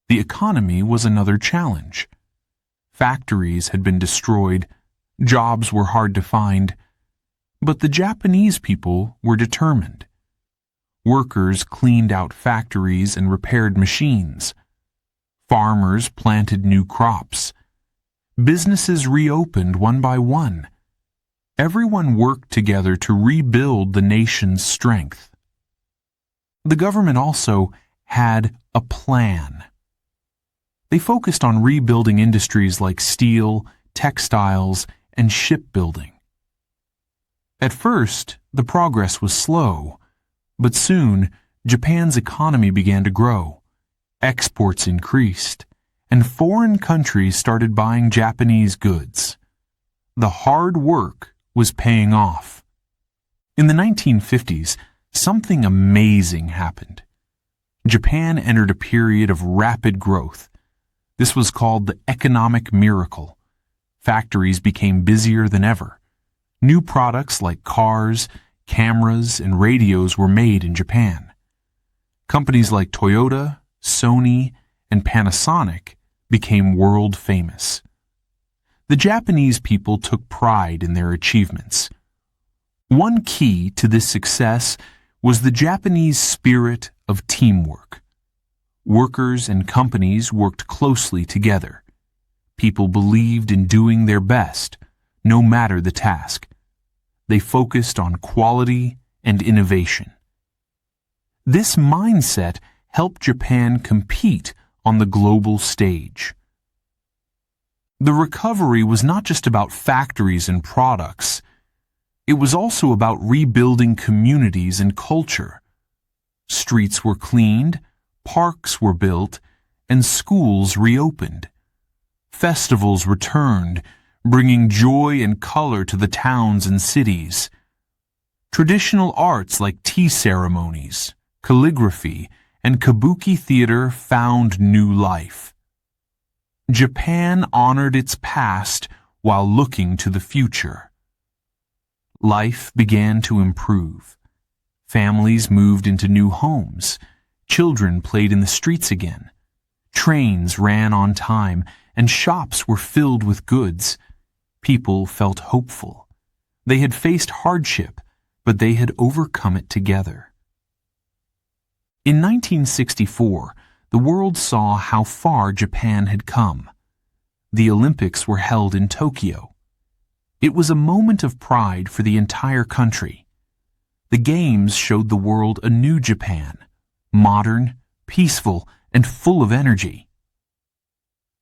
The economy was another challenge. Factories had been destroyed, jobs were hard to find, but the Japanese people were determined. Workers cleaned out factories and repaired machines. Farmers planted new crops. Businesses reopened one by one. Everyone worked together to rebuild the nation's strength. The government also had a plan. They focused on rebuilding industries like steel, textiles, and shipbuilding. At first, the progress was slow, but soon Japan's economy began to grow. Exports increased, and foreign countries started buying Japanese goods. The hard work was paying off. In the 1950s, something amazing happened. Japan entered a period of rapid growth. This was called the economic miracle. Factories became busier than ever. New products like cars, cameras, and radios were made in Japan. Companies like Toyota, Sony, and Panasonic became world famous. The Japanese people took pride in their achievements. One key to this success was the Japanese spirit of teamwork. Workers and companies worked closely together. People believed in doing their best, no matter the task. They focused on quality and innovation. This mindset helped Japan compete on the global stage. The recovery was not just about factories and products. It was also about rebuilding communities and culture. Streets were cleaned, parks were built, and schools reopened. Festivals returned, bringing joy and color to the towns and cities. Traditional arts like tea ceremonies, calligraphy, and kabuki theater found new life. Japan honored its past while looking to the future. Life began to improve. Families moved into new homes. Children played in the streets again. Trains ran on time, and shops were filled with goods. People felt hopeful. They had faced hardship, but they had overcome it together. In 1964, the world saw how far Japan had come. The Olympics were held in Tokyo. It was a moment of pride for the entire country. The Games showed the world a new Japan, modern, peaceful, and full of energy.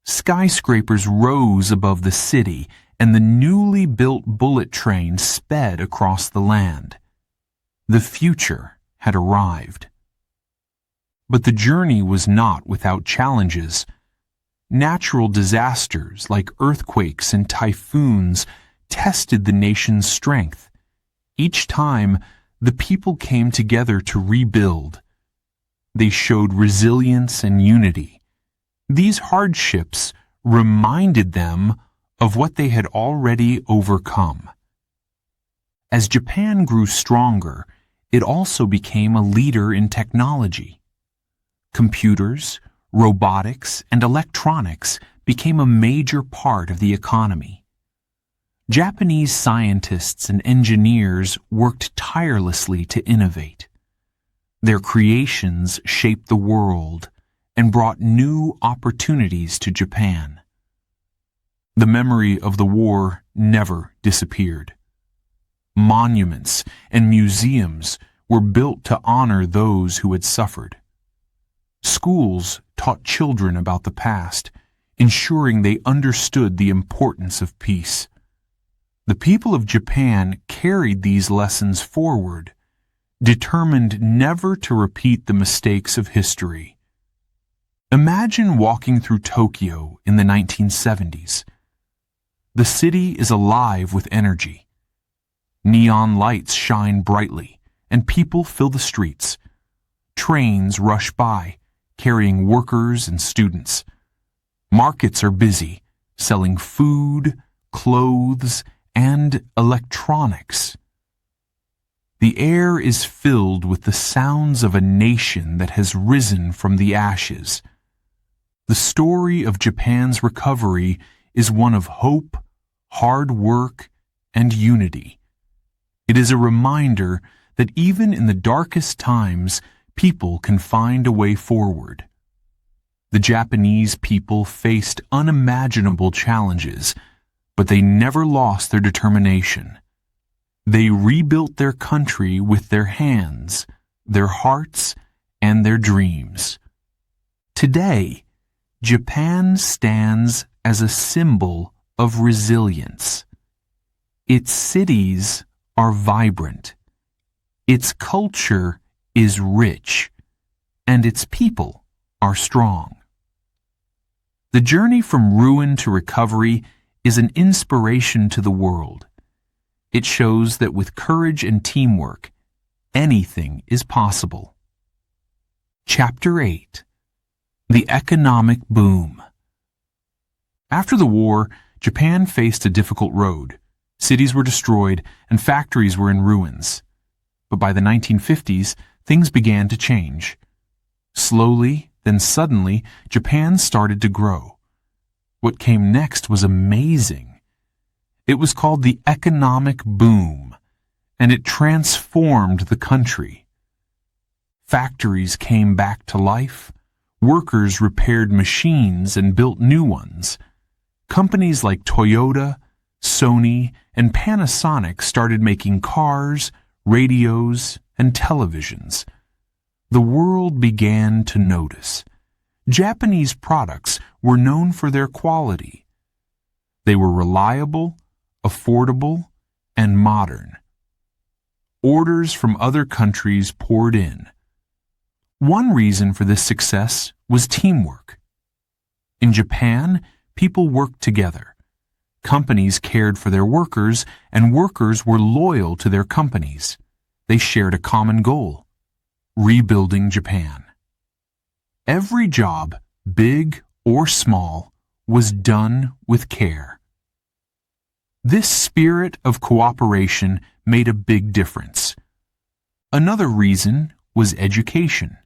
Skyscrapers rose above the city, and the newly built bullet train sped across the land. The future had arrived. But the journey was not without challenges. Natural disasters like earthquakes and typhoons tested the nation's strength. Each time, the people came together to rebuild. They showed resilience and unity. These hardships reminded them of what they had already overcome. As Japan grew stronger, it also became a leader in technology. Computers, robotics, and electronics became a major part of the economy. Japanese scientists and engineers worked tirelessly to innovate. Their creations shaped the world and brought new opportunities to Japan. The memory of the war never disappeared. Monuments and museums were built to honor those who had suffered. Schools taught children about the past, ensuring they understood the importance of peace. The people of Japan carried these lessons forward, determined never to repeat the mistakes of history. Imagine walking through Tokyo in the 1970s. The city is alive with energy. Neon lights shine brightly, and people fill the streets. Trains rush by, carrying workers and students. Markets are busy, selling food, clothes, and electronics. The air is filled with the sounds of a nation that has risen from the ashes. The story of Japan's recovery is one of hope, hard work, and unity. It is a reminder that even in the darkest times, people can find a way forward. The Japanese people faced unimaginable challenges, but they never lost their determination. They rebuilt their country with their hands, their hearts, and their dreams. Today, Japan stands as a symbol of resilience. Its cities are vibrant, its culture is rich, and its people are strong. The journey from ruin to recovery is an inspiration to the world. It shows that with courage and teamwork, anything is possible. Chapter 8. The Economic Boom. After the war, Japan faced a difficult road. Cities were destroyed and factories were in ruins. But by the 1950s, things began to change. Slowly, then suddenly, Japan started to grow. What came next was amazing. It was called the economic boom, and it transformed the country. Factories came back to life. Workers repaired machines and built new ones. Companies like Toyota, Sony, and Panasonic started making cars, radios, and televisions. The world began to notice. Japanese products were known for their quality. They were reliable, affordable, and modern. Orders from other countries poured in. One reason for this success was teamwork. In Japan, people worked together. Companies cared for their workers, and workers were loyal to their companies. They shared a common goal: rebuilding Japan. Every job, big or small, was done with care. This spirit of cooperation made a big difference. Another reason was education.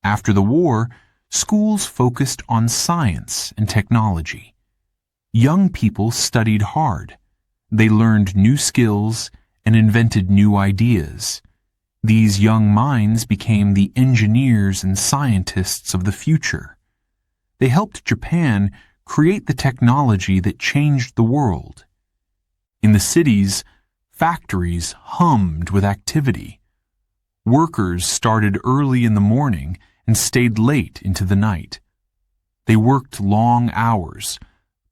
After the war, schools focused on science and technology. Young people studied hard. They learned new skills and invented new ideas. These young minds became the engineers and scientists of the future. They helped Japan create the technology that changed the world. In the cities, factories hummed with activity. Workers started early in the morning and stayed late into the night. They worked long hours,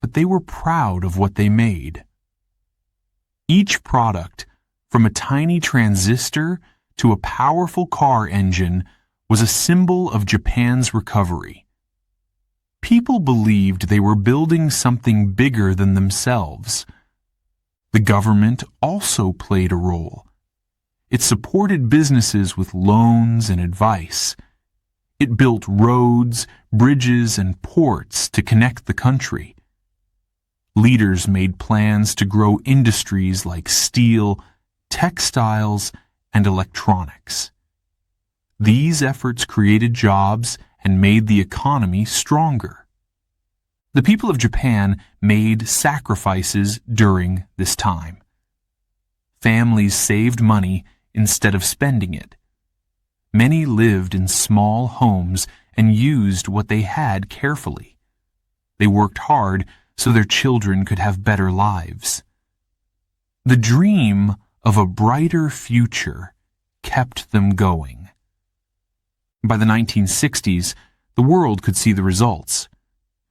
but they were proud of what they made. Each product, from a tiny transistor to a powerful car engine, was a symbol of Japan's recovery. People believed they were building something bigger than themselves. The government also played a role. It supported businesses with loans and advice. It built roads, bridges, and ports to connect the country. Leaders made plans to grow industries like steel, textiles, and electronics. These efforts created jobs and made the economy stronger. The people of Japan made sacrifices during this time. Families saved money instead of spending it. Many lived in small homes and used what they had carefully. They worked hard so their children could have better lives. The dream of a brighter future kept them going. By the 1960s, the world could see the results.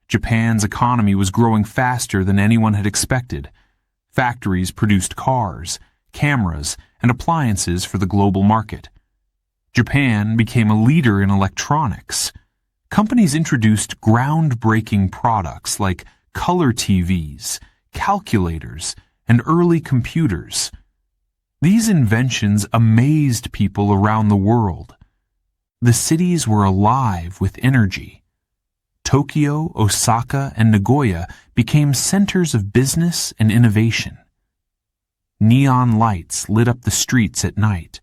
Japan's economy was growing faster than anyone had expected. Factories produced cars, cameras, and appliances for the global market. Japan became a leader in electronics. Companies introduced groundbreaking products like color TVs, calculators, and early computers. These inventions amazed people around the world. The cities were alive with energy. Tokyo, Osaka, and Nagoya became centers of business and innovation. Neon lights lit up the streets at night.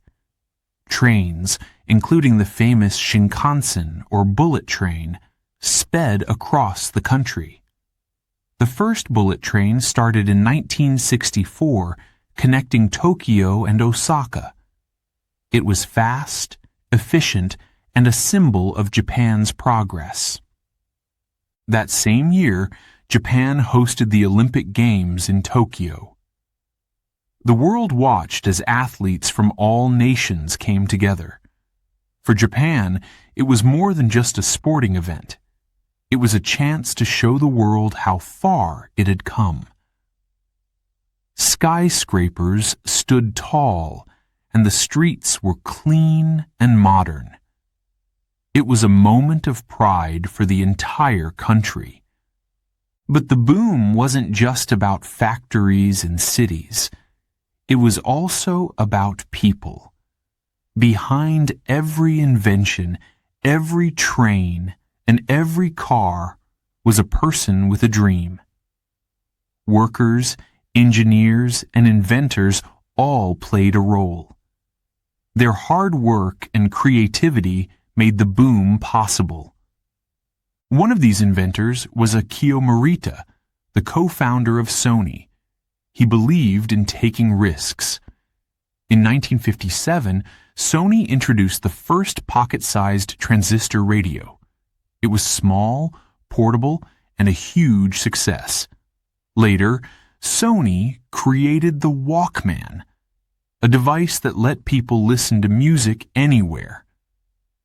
Trains, including the famous Shinkansen or bullet train, sped across the country. The first bullet train started in 1964, connecting Tokyo and Osaka. It was fast, efficient, and a symbol of Japan's progress. That same year, Japan hosted the Olympic Games in Tokyo. The world watched as athletes from all nations came together. For Japan, it was more than just a sporting event. It was a chance to show the world how far it had come. Skyscrapers stood tall, and the streets were clean and modern. It was a moment of pride for the entire country. But the boom wasn't just about factories and cities. It was also about people. Behind every invention, every train, and every car was a person with a dream. Workers, engineers, and inventors all played a role. Their hard work and creativity made the boom possible. One of these inventors was Akio Morita, the co-founder of Sony. He believed in taking risks. In 1957, Sony introduced the first pocket-sized transistor radio. It was small, portable, and a huge success. Later, Sony created the Walkman, a device that let people listen to music anywhere.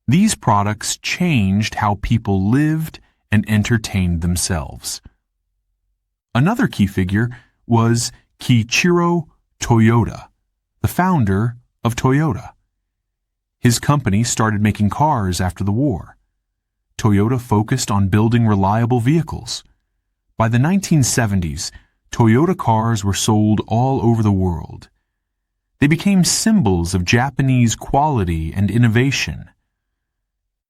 These products changed how people lived and entertained themselves. Another key figure was Kiichiro Toyota, the founder of Toyota. His company started making cars after the war. Toyota focused on building reliable vehicles. By the 1970s, Toyota cars were sold all over the world. They became symbols of Japanese quality and innovation.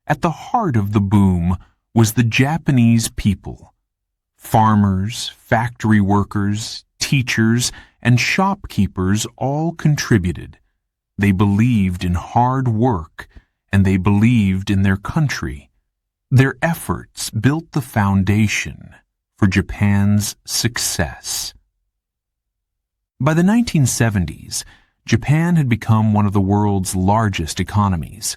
At the heart of the boom was the Japanese people. Farmers, factory workers, teachers, and shopkeepers all contributed. They believed in hard work, and they believed in their country. Their efforts built the foundation for Japan's success. By the 1970s, Japan had become one of the world's largest economies.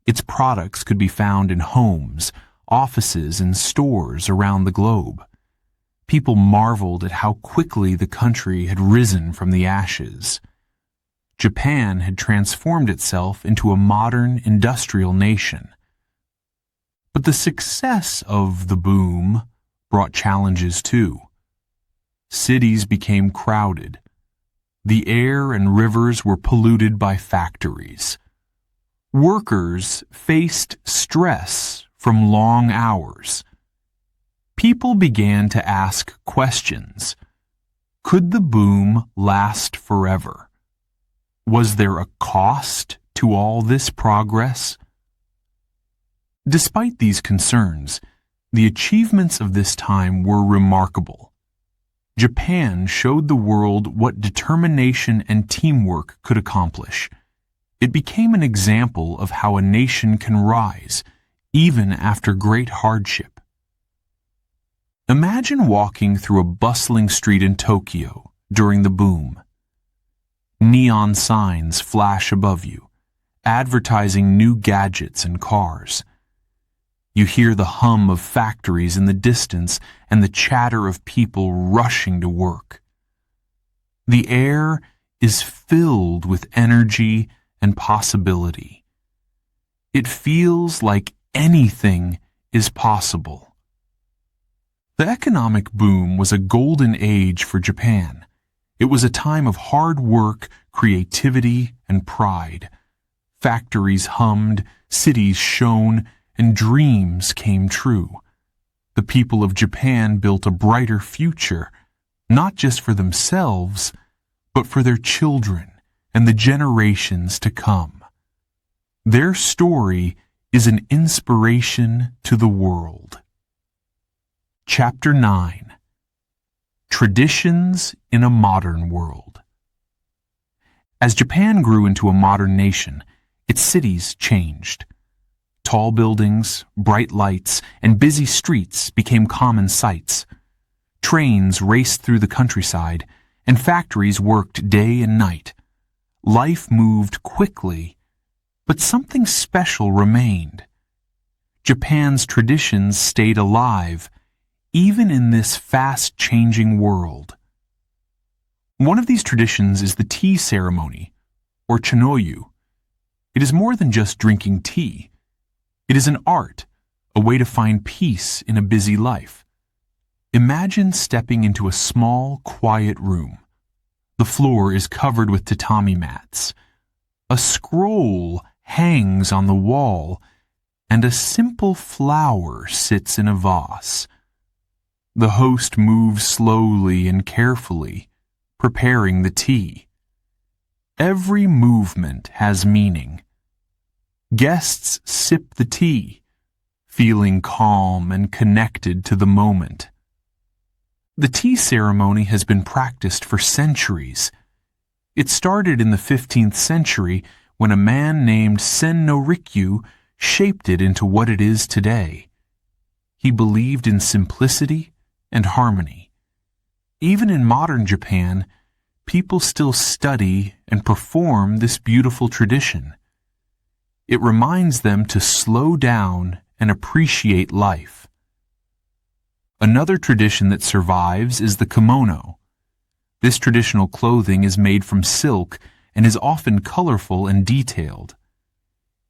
Its products could be found in homes, offices, and stores around the globe. People marveled at how quickly the country had risen from the ashes. Japan had transformed itself into a modern industrial nation. But the success of the boom brought challenges too. Cities became crowded. The air and rivers were polluted by factories. Workers faced stress from long hours. People began to ask questions. Could the boom last forever? Was there a cost to all this progress? Despite these concerns, the achievements of this time were remarkable. Japan showed the world what determination and teamwork could accomplish. It became an example of how a nation can rise, even after great hardship. Imagine walking through a bustling street in Tokyo during the boom. Neon signs flash above you, advertising new gadgets and cars. You hear the hum of factories in the distance and the chatter of people rushing to work. The air is filled with energy and possibility. It feels like anything is possible. The economic boom was a golden age for Japan. It was a time of hard work, creativity, and pride. Factories hummed, cities shone, and dreams came true. The people of Japan built a brighter future, not just for themselves, but for their children and the generations to come. Their story is an inspiration to the world. Chapter 9. Traditions in a Modern World. As Japan grew into a modern nation, its cities changed. Tall buildings, bright lights, and busy streets became common sights. Trains raced through the countryside, and factories worked day and night. Life moved quickly, but something special remained. Japan's traditions stayed alive, even in this fast-changing world. One of these traditions is the tea ceremony, or chanoyu. It is more than just drinking tea. It is an art, a way to find peace in a busy life. Imagine stepping into a small, quiet room. The floor is covered with tatami mats. A scroll hangs on the wall, and a simple flower sits in a vase. The host moves slowly and carefully, preparing the tea. Every movement has meaning. Guests sip the tea, feeling calm and connected to the moment. The tea ceremony has been practiced for centuries. It started in the 15th century when a man named Sen no Rikyu shaped it into what it is today. He believed in simplicity and harmony. Even in modern Japan, people still study and perform this beautiful tradition. It reminds them to slow down and appreciate life. Another tradition that survives is the kimono. This traditional clothing is made from silk and is often colorful and detailed.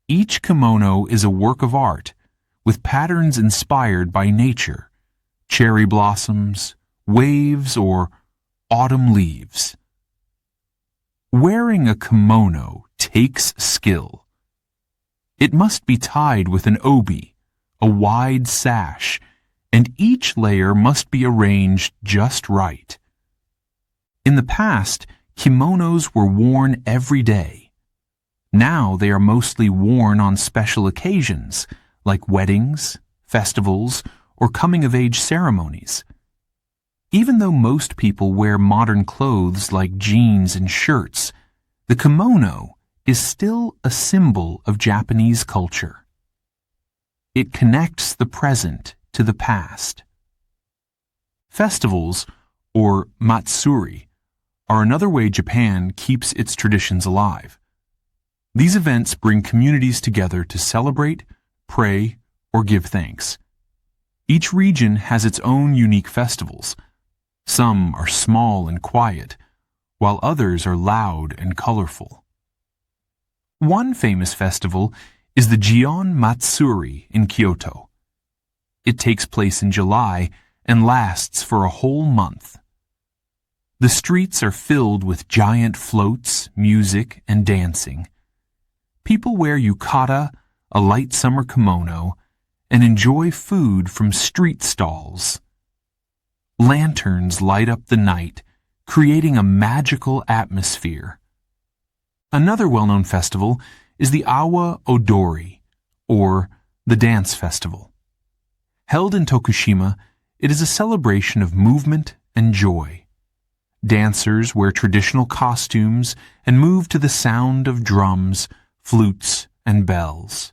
Each kimono is a work of art, with patterns inspired by nature, cherry blossoms, waves, or autumn leaves. Wearing a kimono takes skill. It must be tied with an obi, a wide sash, and each layer must be arranged just right. In the past, kimonos were worn every day. Now they are mostly worn on special occasions, like weddings, festivals, or coming-of-age ceremonies. Even though most people wear modern clothes like jeans and shirts, the kimono is still a symbol of Japanese culture. It connects the present to the past. Festivals, or matsuri, are another way Japan keeps its traditions alive. These events bring communities together to celebrate, pray, or give thanks. Each region has its own unique festivals. Some are small and quiet, while others are loud and colorful. One famous festival is the Gion Matsuri in Kyoto. It takes place in July and lasts for a whole month. The streets are filled with giant floats, music, and dancing. People wear yukata, a light summer kimono, and enjoy food from street stalls. Lanterns light up the night, creating a magical atmosphere. Another well-known festival is the Awa Odori, or the Dance Festival. Held in Tokushima, it is a celebration of movement and joy. Dancers wear traditional costumes and move to the sound of drums, flutes, and bells.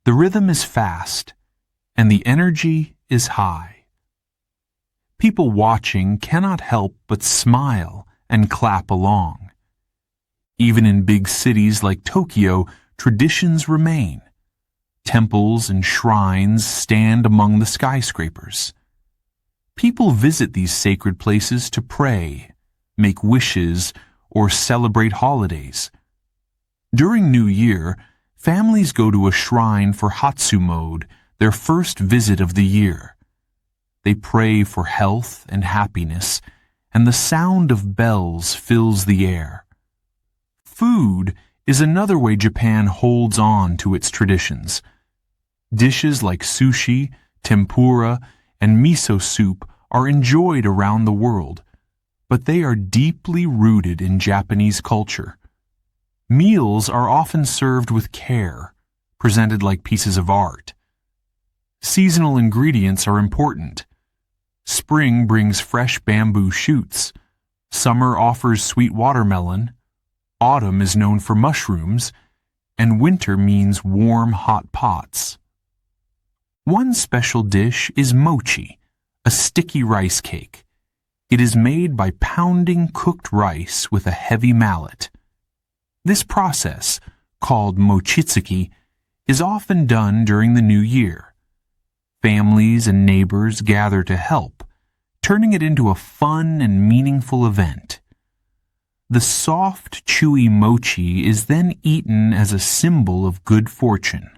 The rhythm is fast, and the energy is high. People watching cannot help but smile and clap along. Even in big cities like Tokyo, traditions remain. Temples and shrines stand among the skyscrapers. People visit these sacred places to pray, make wishes, or celebrate holidays. During New Year, families go to a shrine for Hatsumode, their first visit of the year. They pray for health and happiness, and the sound of bells fills the air. Food is another way Japan holds on to its traditions. Dishes like sushi, tempura, and miso soup are enjoyed around the world, but they are deeply rooted in Japanese culture. Meals are often served with care, presented like pieces of art. Seasonal ingredients are important. Spring brings fresh bamboo shoots. Summer offers sweet watermelon. Autumn is known for mushrooms. And winter means warm, hot pots. One special dish is mochi, a sticky rice cake. It is made by pounding cooked rice with a heavy mallet. This process, called mochitsuki, is often done during the new year. Families and neighbors gather to help, turning it into a fun and meaningful event. The soft, chewy mochi is then eaten as a symbol of good fortune.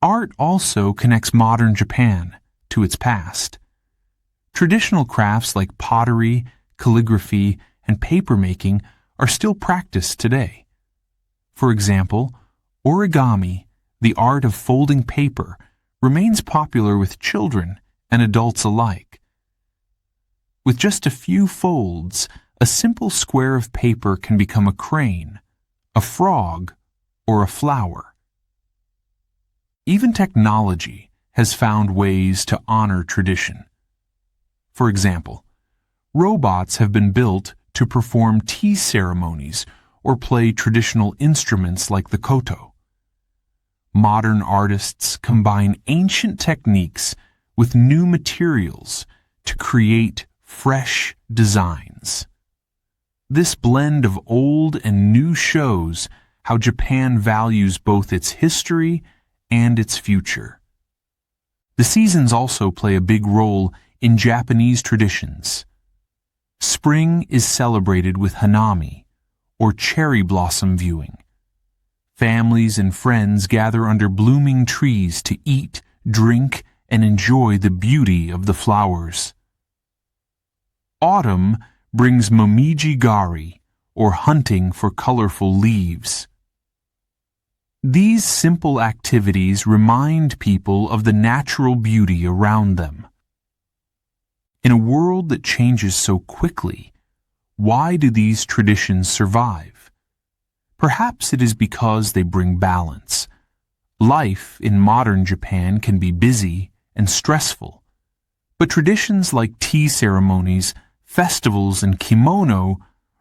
Art also connects modern Japan to its past. Traditional crafts like pottery, calligraphy, and papermaking are still practiced today. For example, origami, the art of folding paper, remains popular with children and adults alike. With just a few folds, a simple square of paper can become a crane, a frog, or a flower. Even technology has found ways to honor tradition. For example, robots have been built to perform tea ceremonies or play traditional instruments like the koto. Modern artists combine ancient techniques with new materials to create fresh designs. This blend of old and new shows how Japan values both its history and its future. The seasons also play a big role in Japanese traditions. Spring is celebrated with hanami, or cherry blossom viewing. Families and friends gather under blooming trees to eat, drink, and enjoy the beauty of the flowers. Autumn brings momiji gari, or hunting for colorful leaves. These simple activities remind people of the natural beauty around them. In a world that changes so quickly, why do these traditions survive? Perhaps it is because they bring balance. Life in modern Japan can be busy and stressful, but traditions like tea ceremonies, festivals, and kimono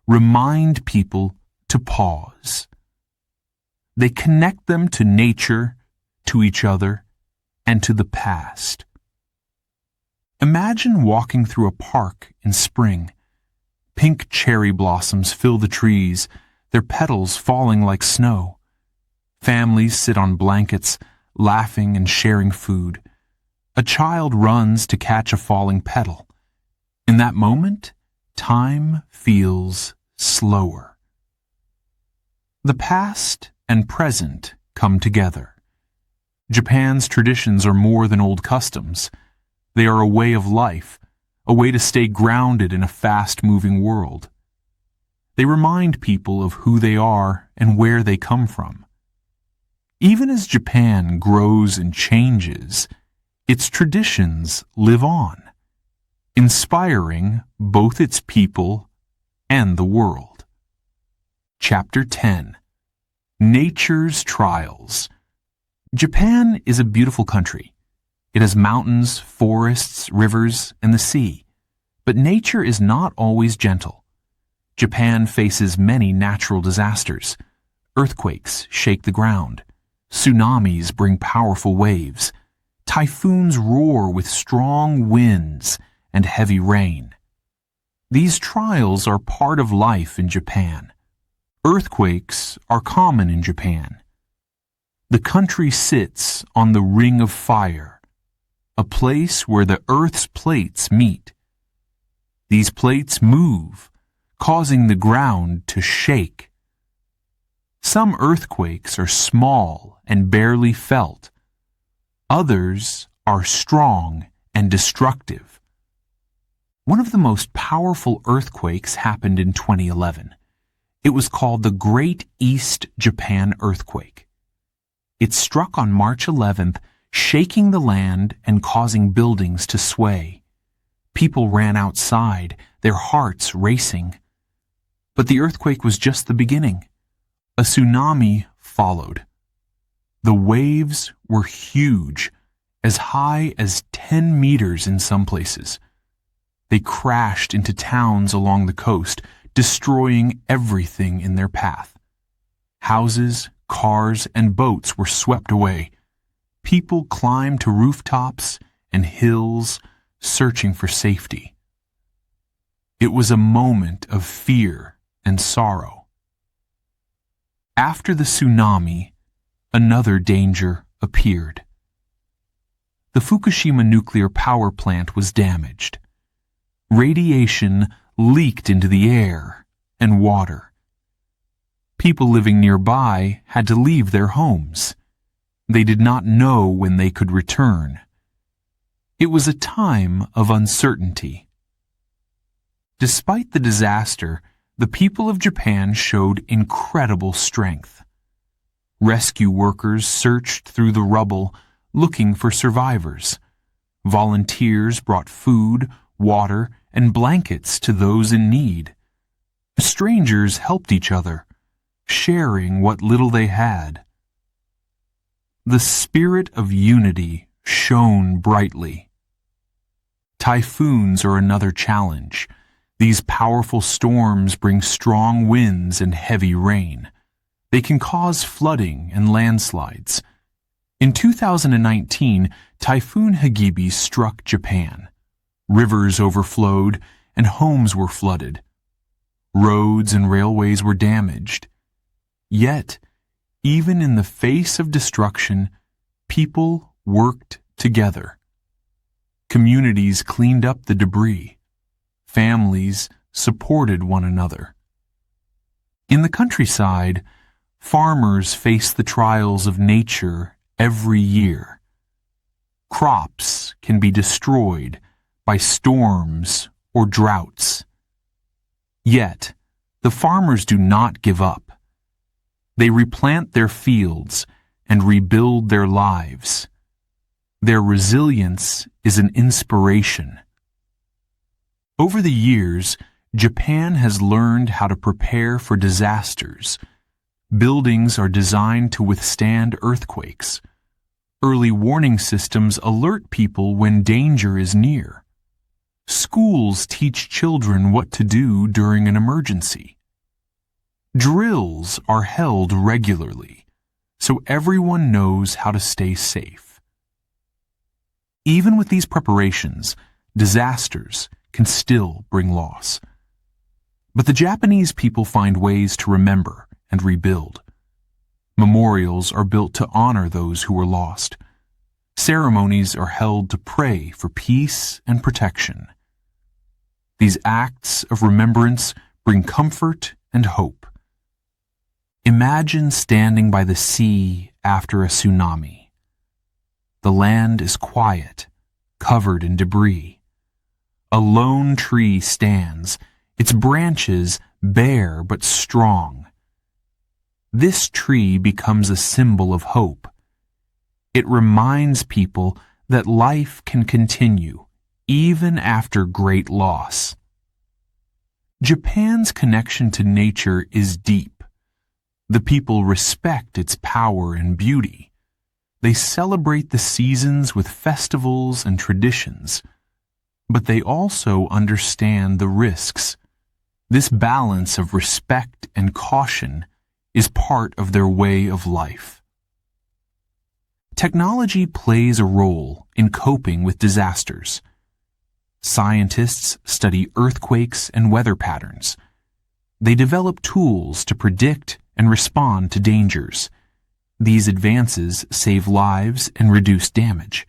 remind people to pause. They connect them to nature, to each other, and to the past. Imagine walking through a park in spring. Pink cherry blossoms fill the trees, their petals falling like snow. Families sit on blankets, laughing and sharing food. A child runs to catch a falling petal. In that moment, time feels slower. The past and present come together. Japan's traditions are more than old customs. They are a way of life, a way to stay grounded in a fast-moving world. They remind people of who they are and where they come from. Even as Japan grows and changes, its traditions live on, inspiring both its people and the world. Chapter 10. Nature's Trials. Japan is a beautiful country. It has mountains, forests, rivers, and the sea. But nature is not always gentle. Japan faces many natural disasters. Earthquakes shake the ground. Tsunamis bring powerful waves. Typhoons roar with strong winds, and heavy rain. These trials are part of life in Japan. Earthquakes are common in Japan. The country sits on the Ring of Fire, a place where the Earth's plates meet. These plates move, causing the ground to shake. Some earthquakes are small and barely felt. Others are strong and destructive. One of the most powerful earthquakes happened in 2011. It was called the Great East Japan Earthquake. It struck on March 11th, shaking the land and causing buildings to sway. People ran outside, their hearts racing. But the earthquake was just the beginning. A tsunami followed. The waves were huge, as high as 10 meters in some places. They crashed into towns along the coast, destroying everything in their path. Houses, cars, and boats were swept away. People climbed to rooftops and hills, searching for safety. It was a moment of fear and sorrow. After the tsunami, another danger appeared. The Fukushima nuclear power plant was damaged. Radiation leaked into the air and water. People living nearby had to leave their homes. They did not know when they could return. It was a time of uncertainty. Despite the disaster, the people of Japan showed incredible strength. Rescue workers searched through the rubble, looking for survivors. Volunteers brought food, water, and blankets to those in need. Strangers helped each other, sharing what little they had. The spirit of unity shone brightly. Typhoons are another challenge. These powerful storms bring strong winds and heavy rain. They can cause flooding and landslides. In 2019, Typhoon Hagibis struck Japan. Rivers overflowed and homes were flooded. Roads and railways were damaged. Yet, even in the face of destruction, people worked together. Communities cleaned up the debris. Families supported one another. In the countryside, farmers face the trials of nature every year. Crops can be destroyed by storms or droughts. Yet, the farmers do not give up. They replant their fields and rebuild their lives. Their resilience is an inspiration. Over the years, Japan has learned how to prepare for disasters. Buildings are designed to withstand earthquakes. Early warning systems alert people when danger is near. Schools teach children what to do during an emergency. Drills are held regularly, so everyone knows how to stay safe. Even with these preparations, disasters can still bring loss. But the Japanese people find ways to remember and rebuild. Memorials are built to honor those who were lost. Ceremonies are held to pray for peace and protection. These acts of remembrance bring comfort and hope. Imagine standing by the sea after a tsunami. The land is quiet, covered in debris. A lone tree stands, its branches bare but strong. This tree becomes a symbol of hope. It reminds people that life can continue even after great loss. Japan's connection to nature is deep. The people respect its power and beauty. They celebrate the seasons with festivals and traditions, but they also understand the risks. This balance of respect and caution is part of their way of life. Technology plays a role in coping with disasters. Scientists study earthquakes and weather patterns. They develop tools to predict and respond to dangers. These advances save lives and reduce damage.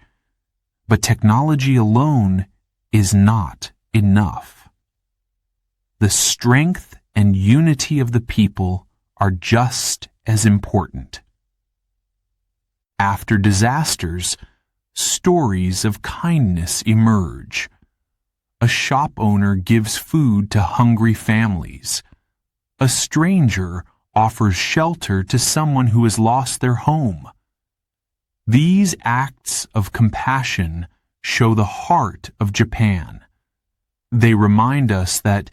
But technology alone is not enough. The strength and unity of the people are just as important. After disasters, stories of kindness emerge. A shop owner gives food to hungry families. A stranger offers shelter to someone who has lost their home. These acts of compassion show the heart of Japan. They remind us that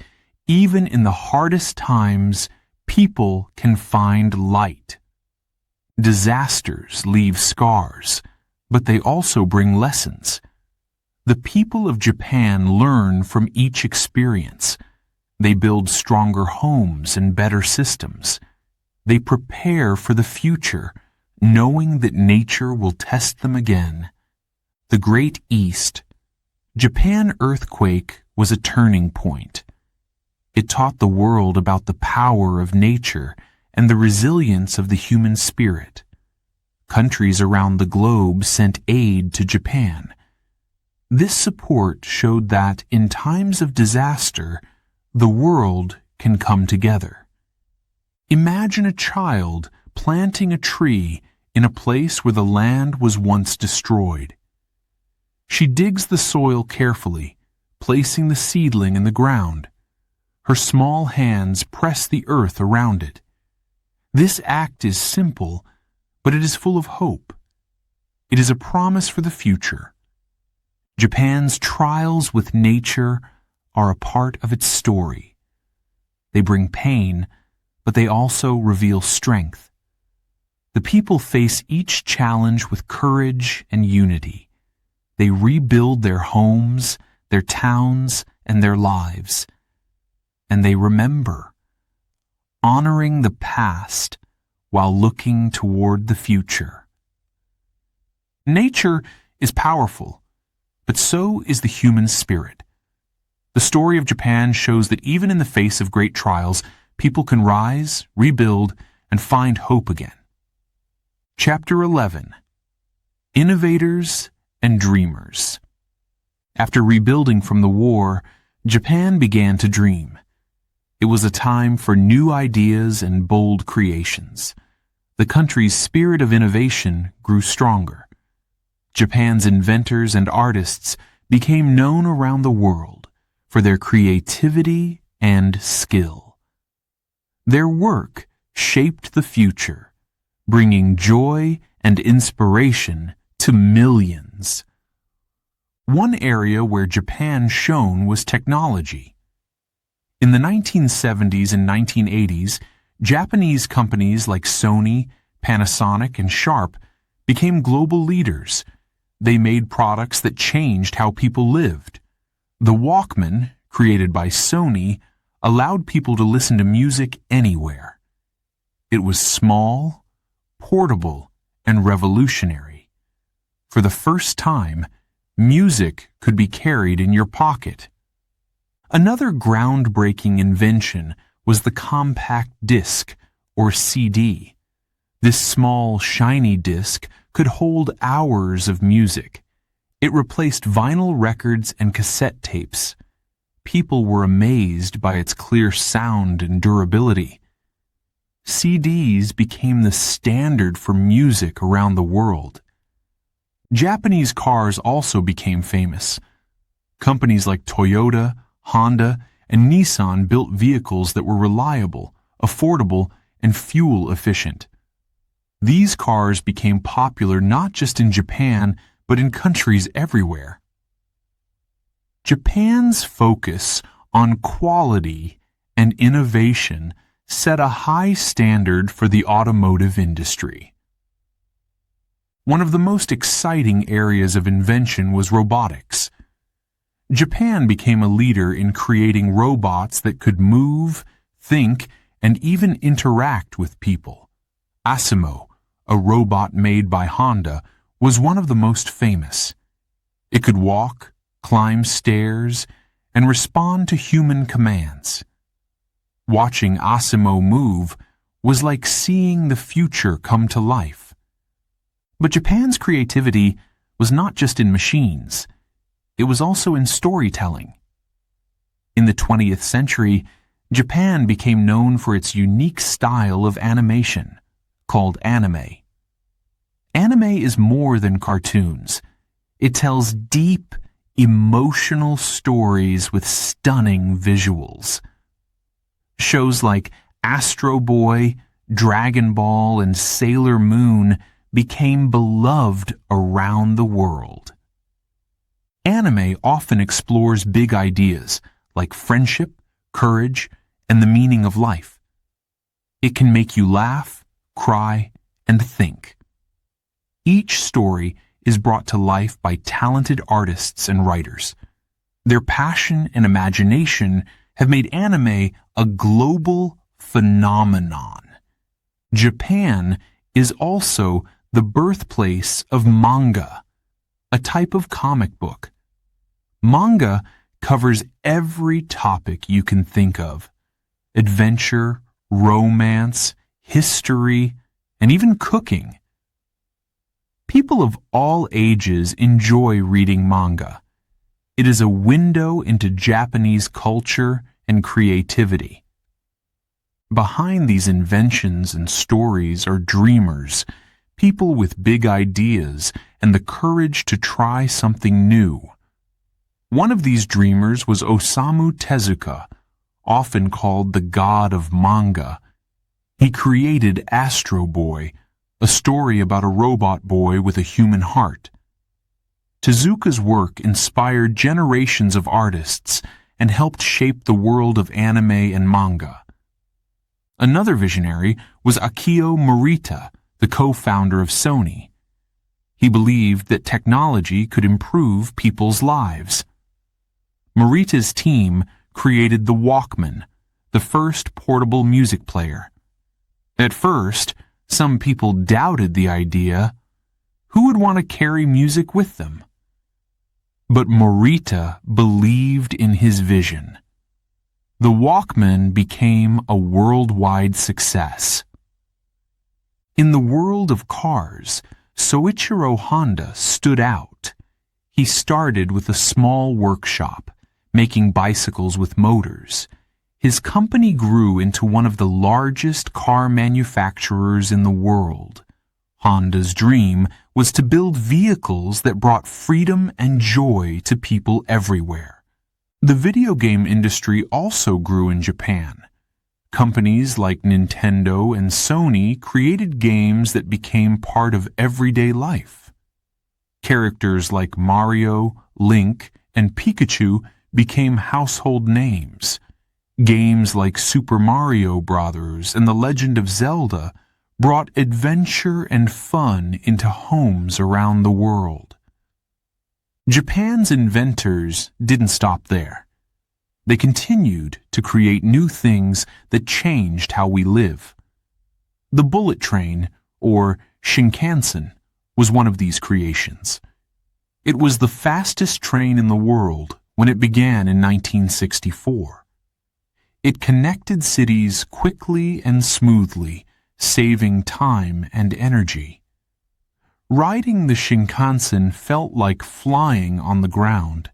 even in the hardest times, people can find light. Disasters leave scars, but they also bring lessons. The people of Japan learn from each experience. They build stronger homes and better systems. They prepare for the future, knowing that nature will test them again. The Great East. Japan earthquake was a turning point. It taught the world about the power of nature and the resilience of the human spirit. Countries around the globe sent aid to Japan. This support showed that in times of disaster, the world can come together. Imagine a child planting a tree in a place where the land was once destroyed. She digs the soil carefully, placing the seedling in the ground. Her small hands press the earth around it. This act is simple, but it is full of hope. It is a promise for the future. Japan's trials with nature are a part of its story. They bring pain, but they also reveal strength. The people face each challenge with courage and unity. They rebuild their homes, their towns, and their lives. And they remember, honoring the past while looking toward the future. Nature is powerful, but so is the human spirit. The story of Japan shows that even in the face of great trials, people can rise, rebuild, and find hope again. Chapter 11. Innovators and Dreamers. After rebuilding from the war, Japan began to dream. It was a time for new ideas and bold creations. The country's spirit of innovation grew stronger. Japan's inventors and artists became known around the world for their creativity and skill. Their work shaped the future, bringing joy and inspiration to millions. One area where Japan shone was technology. In the 1970s and 1980s, Japanese companies like Sony, Panasonic, and Sharp became global leaders. They made products that changed how people lived. The Walkman, created by Sony, allowed people to listen to music anywhere. It was small, portable, and revolutionary. For the first time, music could be carried in your pocket. Another groundbreaking invention was the compact disc, or CD. This small, shiny disc could hold hours of music. It replaced vinyl records and cassette tapes. People were amazed by its clear sound and durability. CDs became the standard for music around the world. Japanese cars also became famous. Companies like Toyota, Honda, and Nissan built vehicles that were reliable, affordable, and fuel-efficient. These cars became popular not just in Japan, but in countries everywhere. Japan's focus on quality and innovation set a high standard for the automotive industry. One of the most exciting areas of invention was robotics. Japan became a leader in creating robots that could move, think, and even interact with people. Asimo, a robot made by Honda, was one of the most famous. It could walk, climb stairs, and respond to human commands. Watching Asimo move was like seeing the future come to life. But Japan's creativity was not just in machines. It was also in storytelling. In the 20th century, Japan became known for its unique style of animation, called anime. Anime is more than cartoons. It tells deep, emotional stories with stunning visuals. Shows like Astro Boy, Dragon Ball, and Sailor Moon became beloved around the world. Anime often explores big ideas like friendship, courage, and the meaning of life. It can make you laugh, cry, and think. Each story is brought to life by talented artists and writers. Their passion and imagination have made anime a global phenomenon. Japan is also the birthplace of manga, a type of comic book. Manga covers every topic you can think of: adventure, romance, history, and even cooking. People of all ages enjoy reading manga. It is a window into Japanese culture and creativity. Behind these inventions and stories are dreamers, people with big ideas and the courage to try something new. One of these dreamers was Osamu Tezuka, often called the god of manga. He created Astro Boy, a story about a robot boy with a human heart. Tezuka's work inspired generations of artists and helped shape the world of anime and manga. Another visionary was Akio Morita, the co-founder of Sony. He believed that technology could improve people's lives. Morita's team created the Walkman, the first portable music player. At first, some people doubted the idea. Who would want to carry music with them? But Morita believed in his vision. The Walkman became a worldwide success. In the world of cars, Soichiro Honda stood out. He started with a small workshop, making bicycles with motors. His company grew into one of the largest car manufacturers in the world. Honda's dream was to build vehicles that brought freedom and joy to people everywhere. The video game industry also grew in Japan. Companies like Nintendo and Sony created games that became part of everyday life. Characters like Mario, Link, and Pikachu became household names. Games like Super Mario Bros. And The Legend of Zelda brought adventure and fun into homes around the world. Japan's inventors didn't stop there. They continued to create new things that changed how we live. The bullet train, or Shinkansen, was one of these creations. It was the fastest train in the world when it began in 1964. It connected cities quickly and smoothly, saving time and energy. Riding the Shinkansen felt like flying on the ground.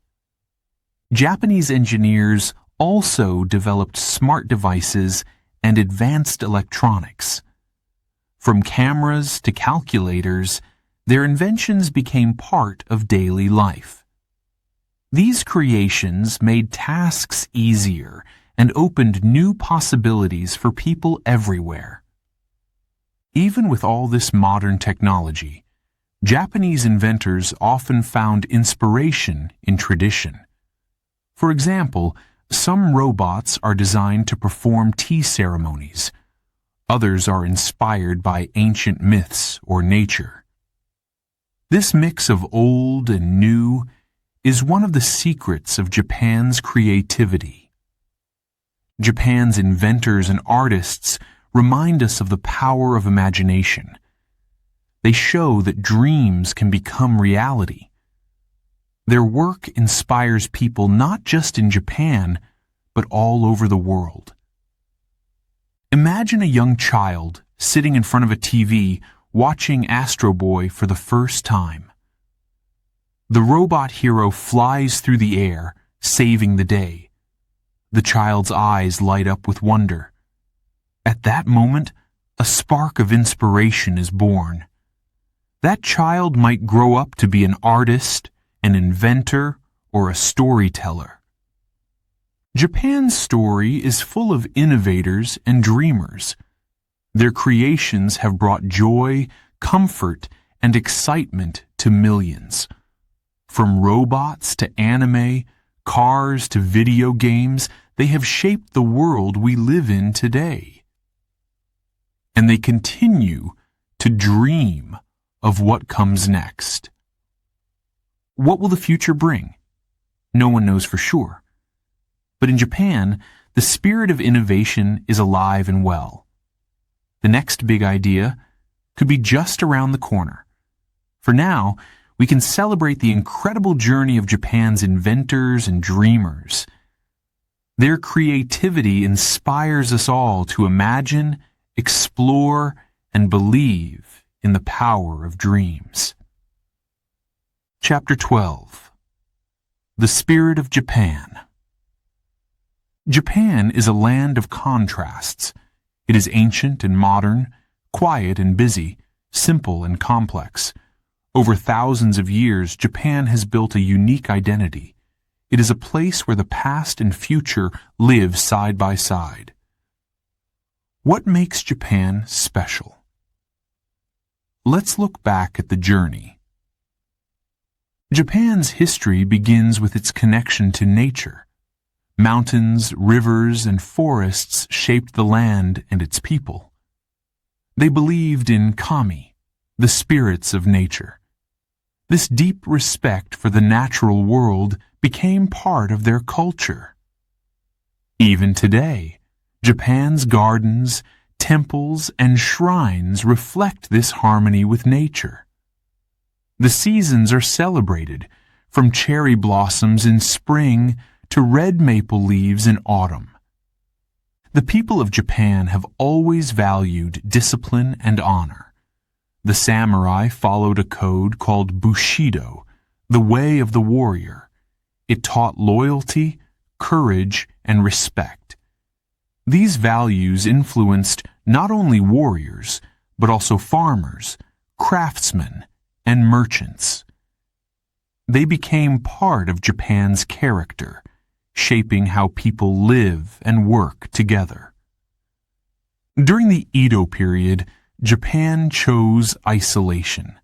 Japanese engineers also developed smart devices and advanced electronics. From cameras to calculators, their inventions became part of daily life. These creations made tasks easier and opened new possibilities for people everywhere. Even with all this modern technology, Japanese inventors often found inspiration in tradition. For example, some robots are designed to perform tea ceremonies. Others are inspired by ancient myths or nature. This mix of old and new is one of the secrets of Japan's creativity. Japan's inventors and artists remind us of the power of imagination. They show that dreams can become reality. Their work inspires people not just in Japan, but all over the world. Imagine a young child sitting in front of a TV watching Astro Boy for the first time. The robot hero flies through the air, saving the day. The child's eyes light up with wonder. At that moment, a spark of inspiration is born. That child might grow up to be an artist, an inventor, or a storyteller. Japan's story is full of innovators and dreamers. Their creations have brought joy, comfort, and excitement to millions. From robots to anime, cars to video games, they have shaped the world we live in today. And they continue to dream of what comes next. What will the future bring? No one knows for sure. But in Japan, the spirit of innovation is alive and well. The next big idea could be just around the corner. For now, we can celebrate the incredible journey of Japan's inventors and dreamers. Their creativity inspires us all to imagine, explore, and believe in the power of dreams. Chapter 12. The Spirit of Japan. Japan is a land of contrasts. It is ancient and modern, quiet and busy, simple and complex. Over thousands of years, Japan has built a unique identity. It is a place where the past and future live side by side. What makes Japan special? Let's look back at the journey. Japan's history begins with its connection to nature. Mountains, rivers, and forests shaped the land and its people. They believed in kami, the spirits of nature. This deep respect for the natural world became part of their culture. Even today, Japan's gardens, temples, and shrines reflect this harmony with nature. The seasons are celebrated, from cherry blossoms in spring to red maple leaves in autumn. The people of Japan have always valued discipline and honor. The samurai followed a code called Bushido, the way of the warrior. It taught loyalty, courage, and respect. These values influenced not only warriors, but also farmers, craftsmen, and merchants. They became part of Japan's character, shaping how people live and work together. During the Edo period, Japan chose isolation.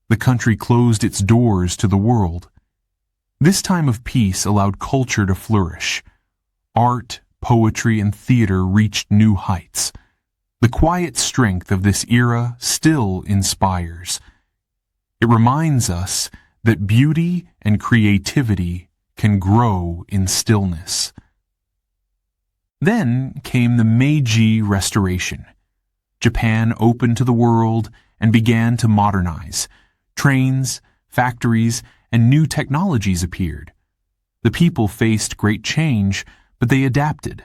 The country closed its doors to the world. This time of peace allowed culture to flourish. Art, poetry, and theater reached new heights. The quiet strength of this era still inspires. It reminds us that beauty and creativity can grow in stillness. Then came the Meiji Restoration. Japan opened to the world and began to modernize. Trains, factories, and new technologies appeared. The people faced great change, but they adapted.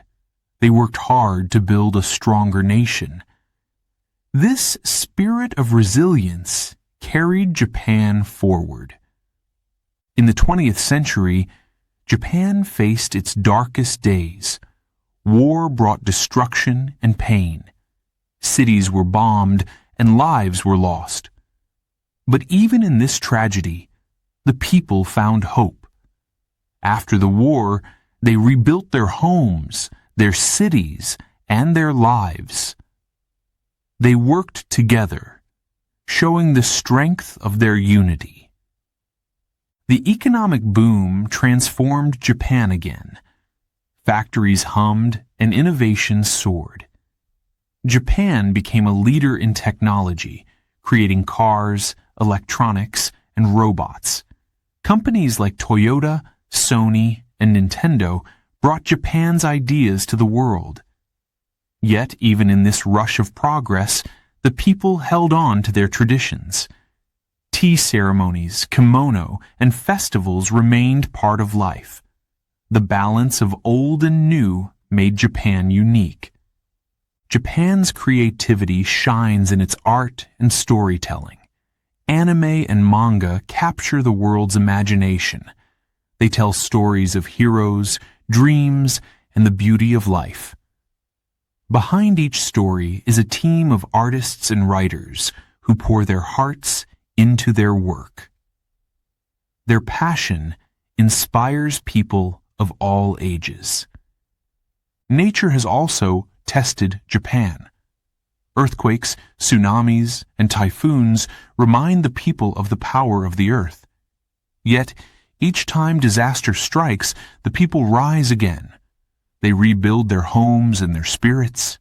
They worked hard to build a stronger nation. This spirit of resilience carried Japan forward. In the 20th century, Japan faced its darkest days. War brought destruction and pain. Cities were bombed and lives were lost. But even in this tragedy, the people found hope. After the war, they rebuilt their homes, their cities, and their lives. They worked together, showing the strength of their unity. The economic boom transformed Japan again. Factories hummed and innovation soared. Japan became a leader in technology, creating cars, electronics, and robots. Companies like Toyota, Sony, and Nintendo brought Japan's ideas to the world. Yet, even in this rush of progress, the people held on to their traditions. Tea ceremonies, kimono, and festivals remained part of life. The balance of old and new made Japan unique. Japan's creativity shines in its art and storytelling. Anime and manga capture the world's imagination. They tell stories of heroes, dreams, and the beauty of life. Behind each story is a team of artists and writers who pour their hearts into their work. Their passion inspires people of all ages. Nature has also tested Japan. Earthquakes, tsunamis, and typhoons remind the people of the power of the earth. Yet, each time disaster strikes, the people rise again. They rebuild their homes and their spirits.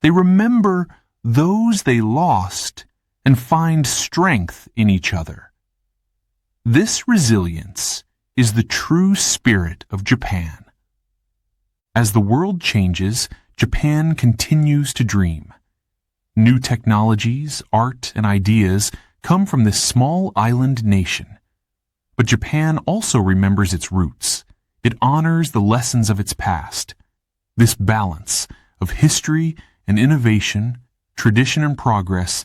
They remember those they lost and find strength in each other. This resilience is the true spirit of Japan. As the world changes, Japan continues to dream. New technologies, art, and ideas come from this small island nation. But Japan also remembers its roots. It honors the lessons of its past. This balance of history and innovation, tradition and progress,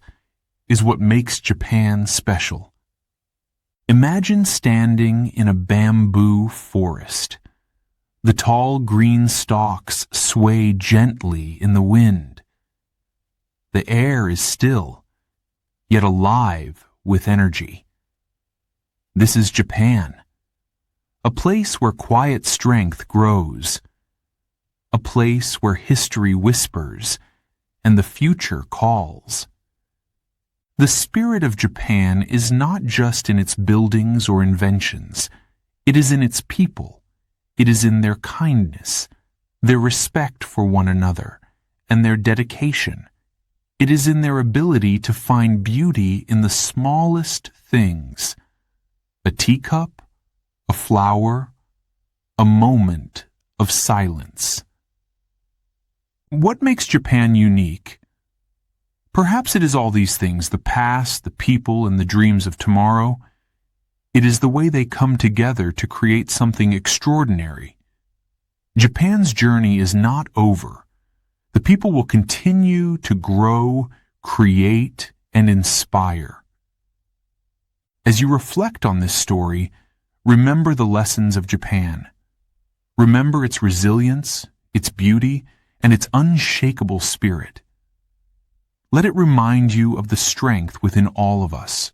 is what makes Japan special. Imagine standing in a bamboo forest. The tall green stalks sway gently in the wind. The air is still, yet alive with energy. This is Japan, a place where quiet strength grows, a place where history whispers and the future calls. The spirit of Japan is not just in its buildings or inventions. It is in its people. It is in their kindness, their respect for one another, and their dedication. It is in their ability to find beauty in the smallest things. A teacup, a flower, a moment of silence. What makes Japan unique? Perhaps it is all these things, the past, the people, and the dreams of tomorrow. It is the way they come together to create something extraordinary. Japan's journey is not over. The people will continue to grow, create, and inspire. As you reflect on this story, remember the lessons of Japan. Remember its resilience, its beauty, and its unshakable spirit. Let it remind you of the strength within all of us.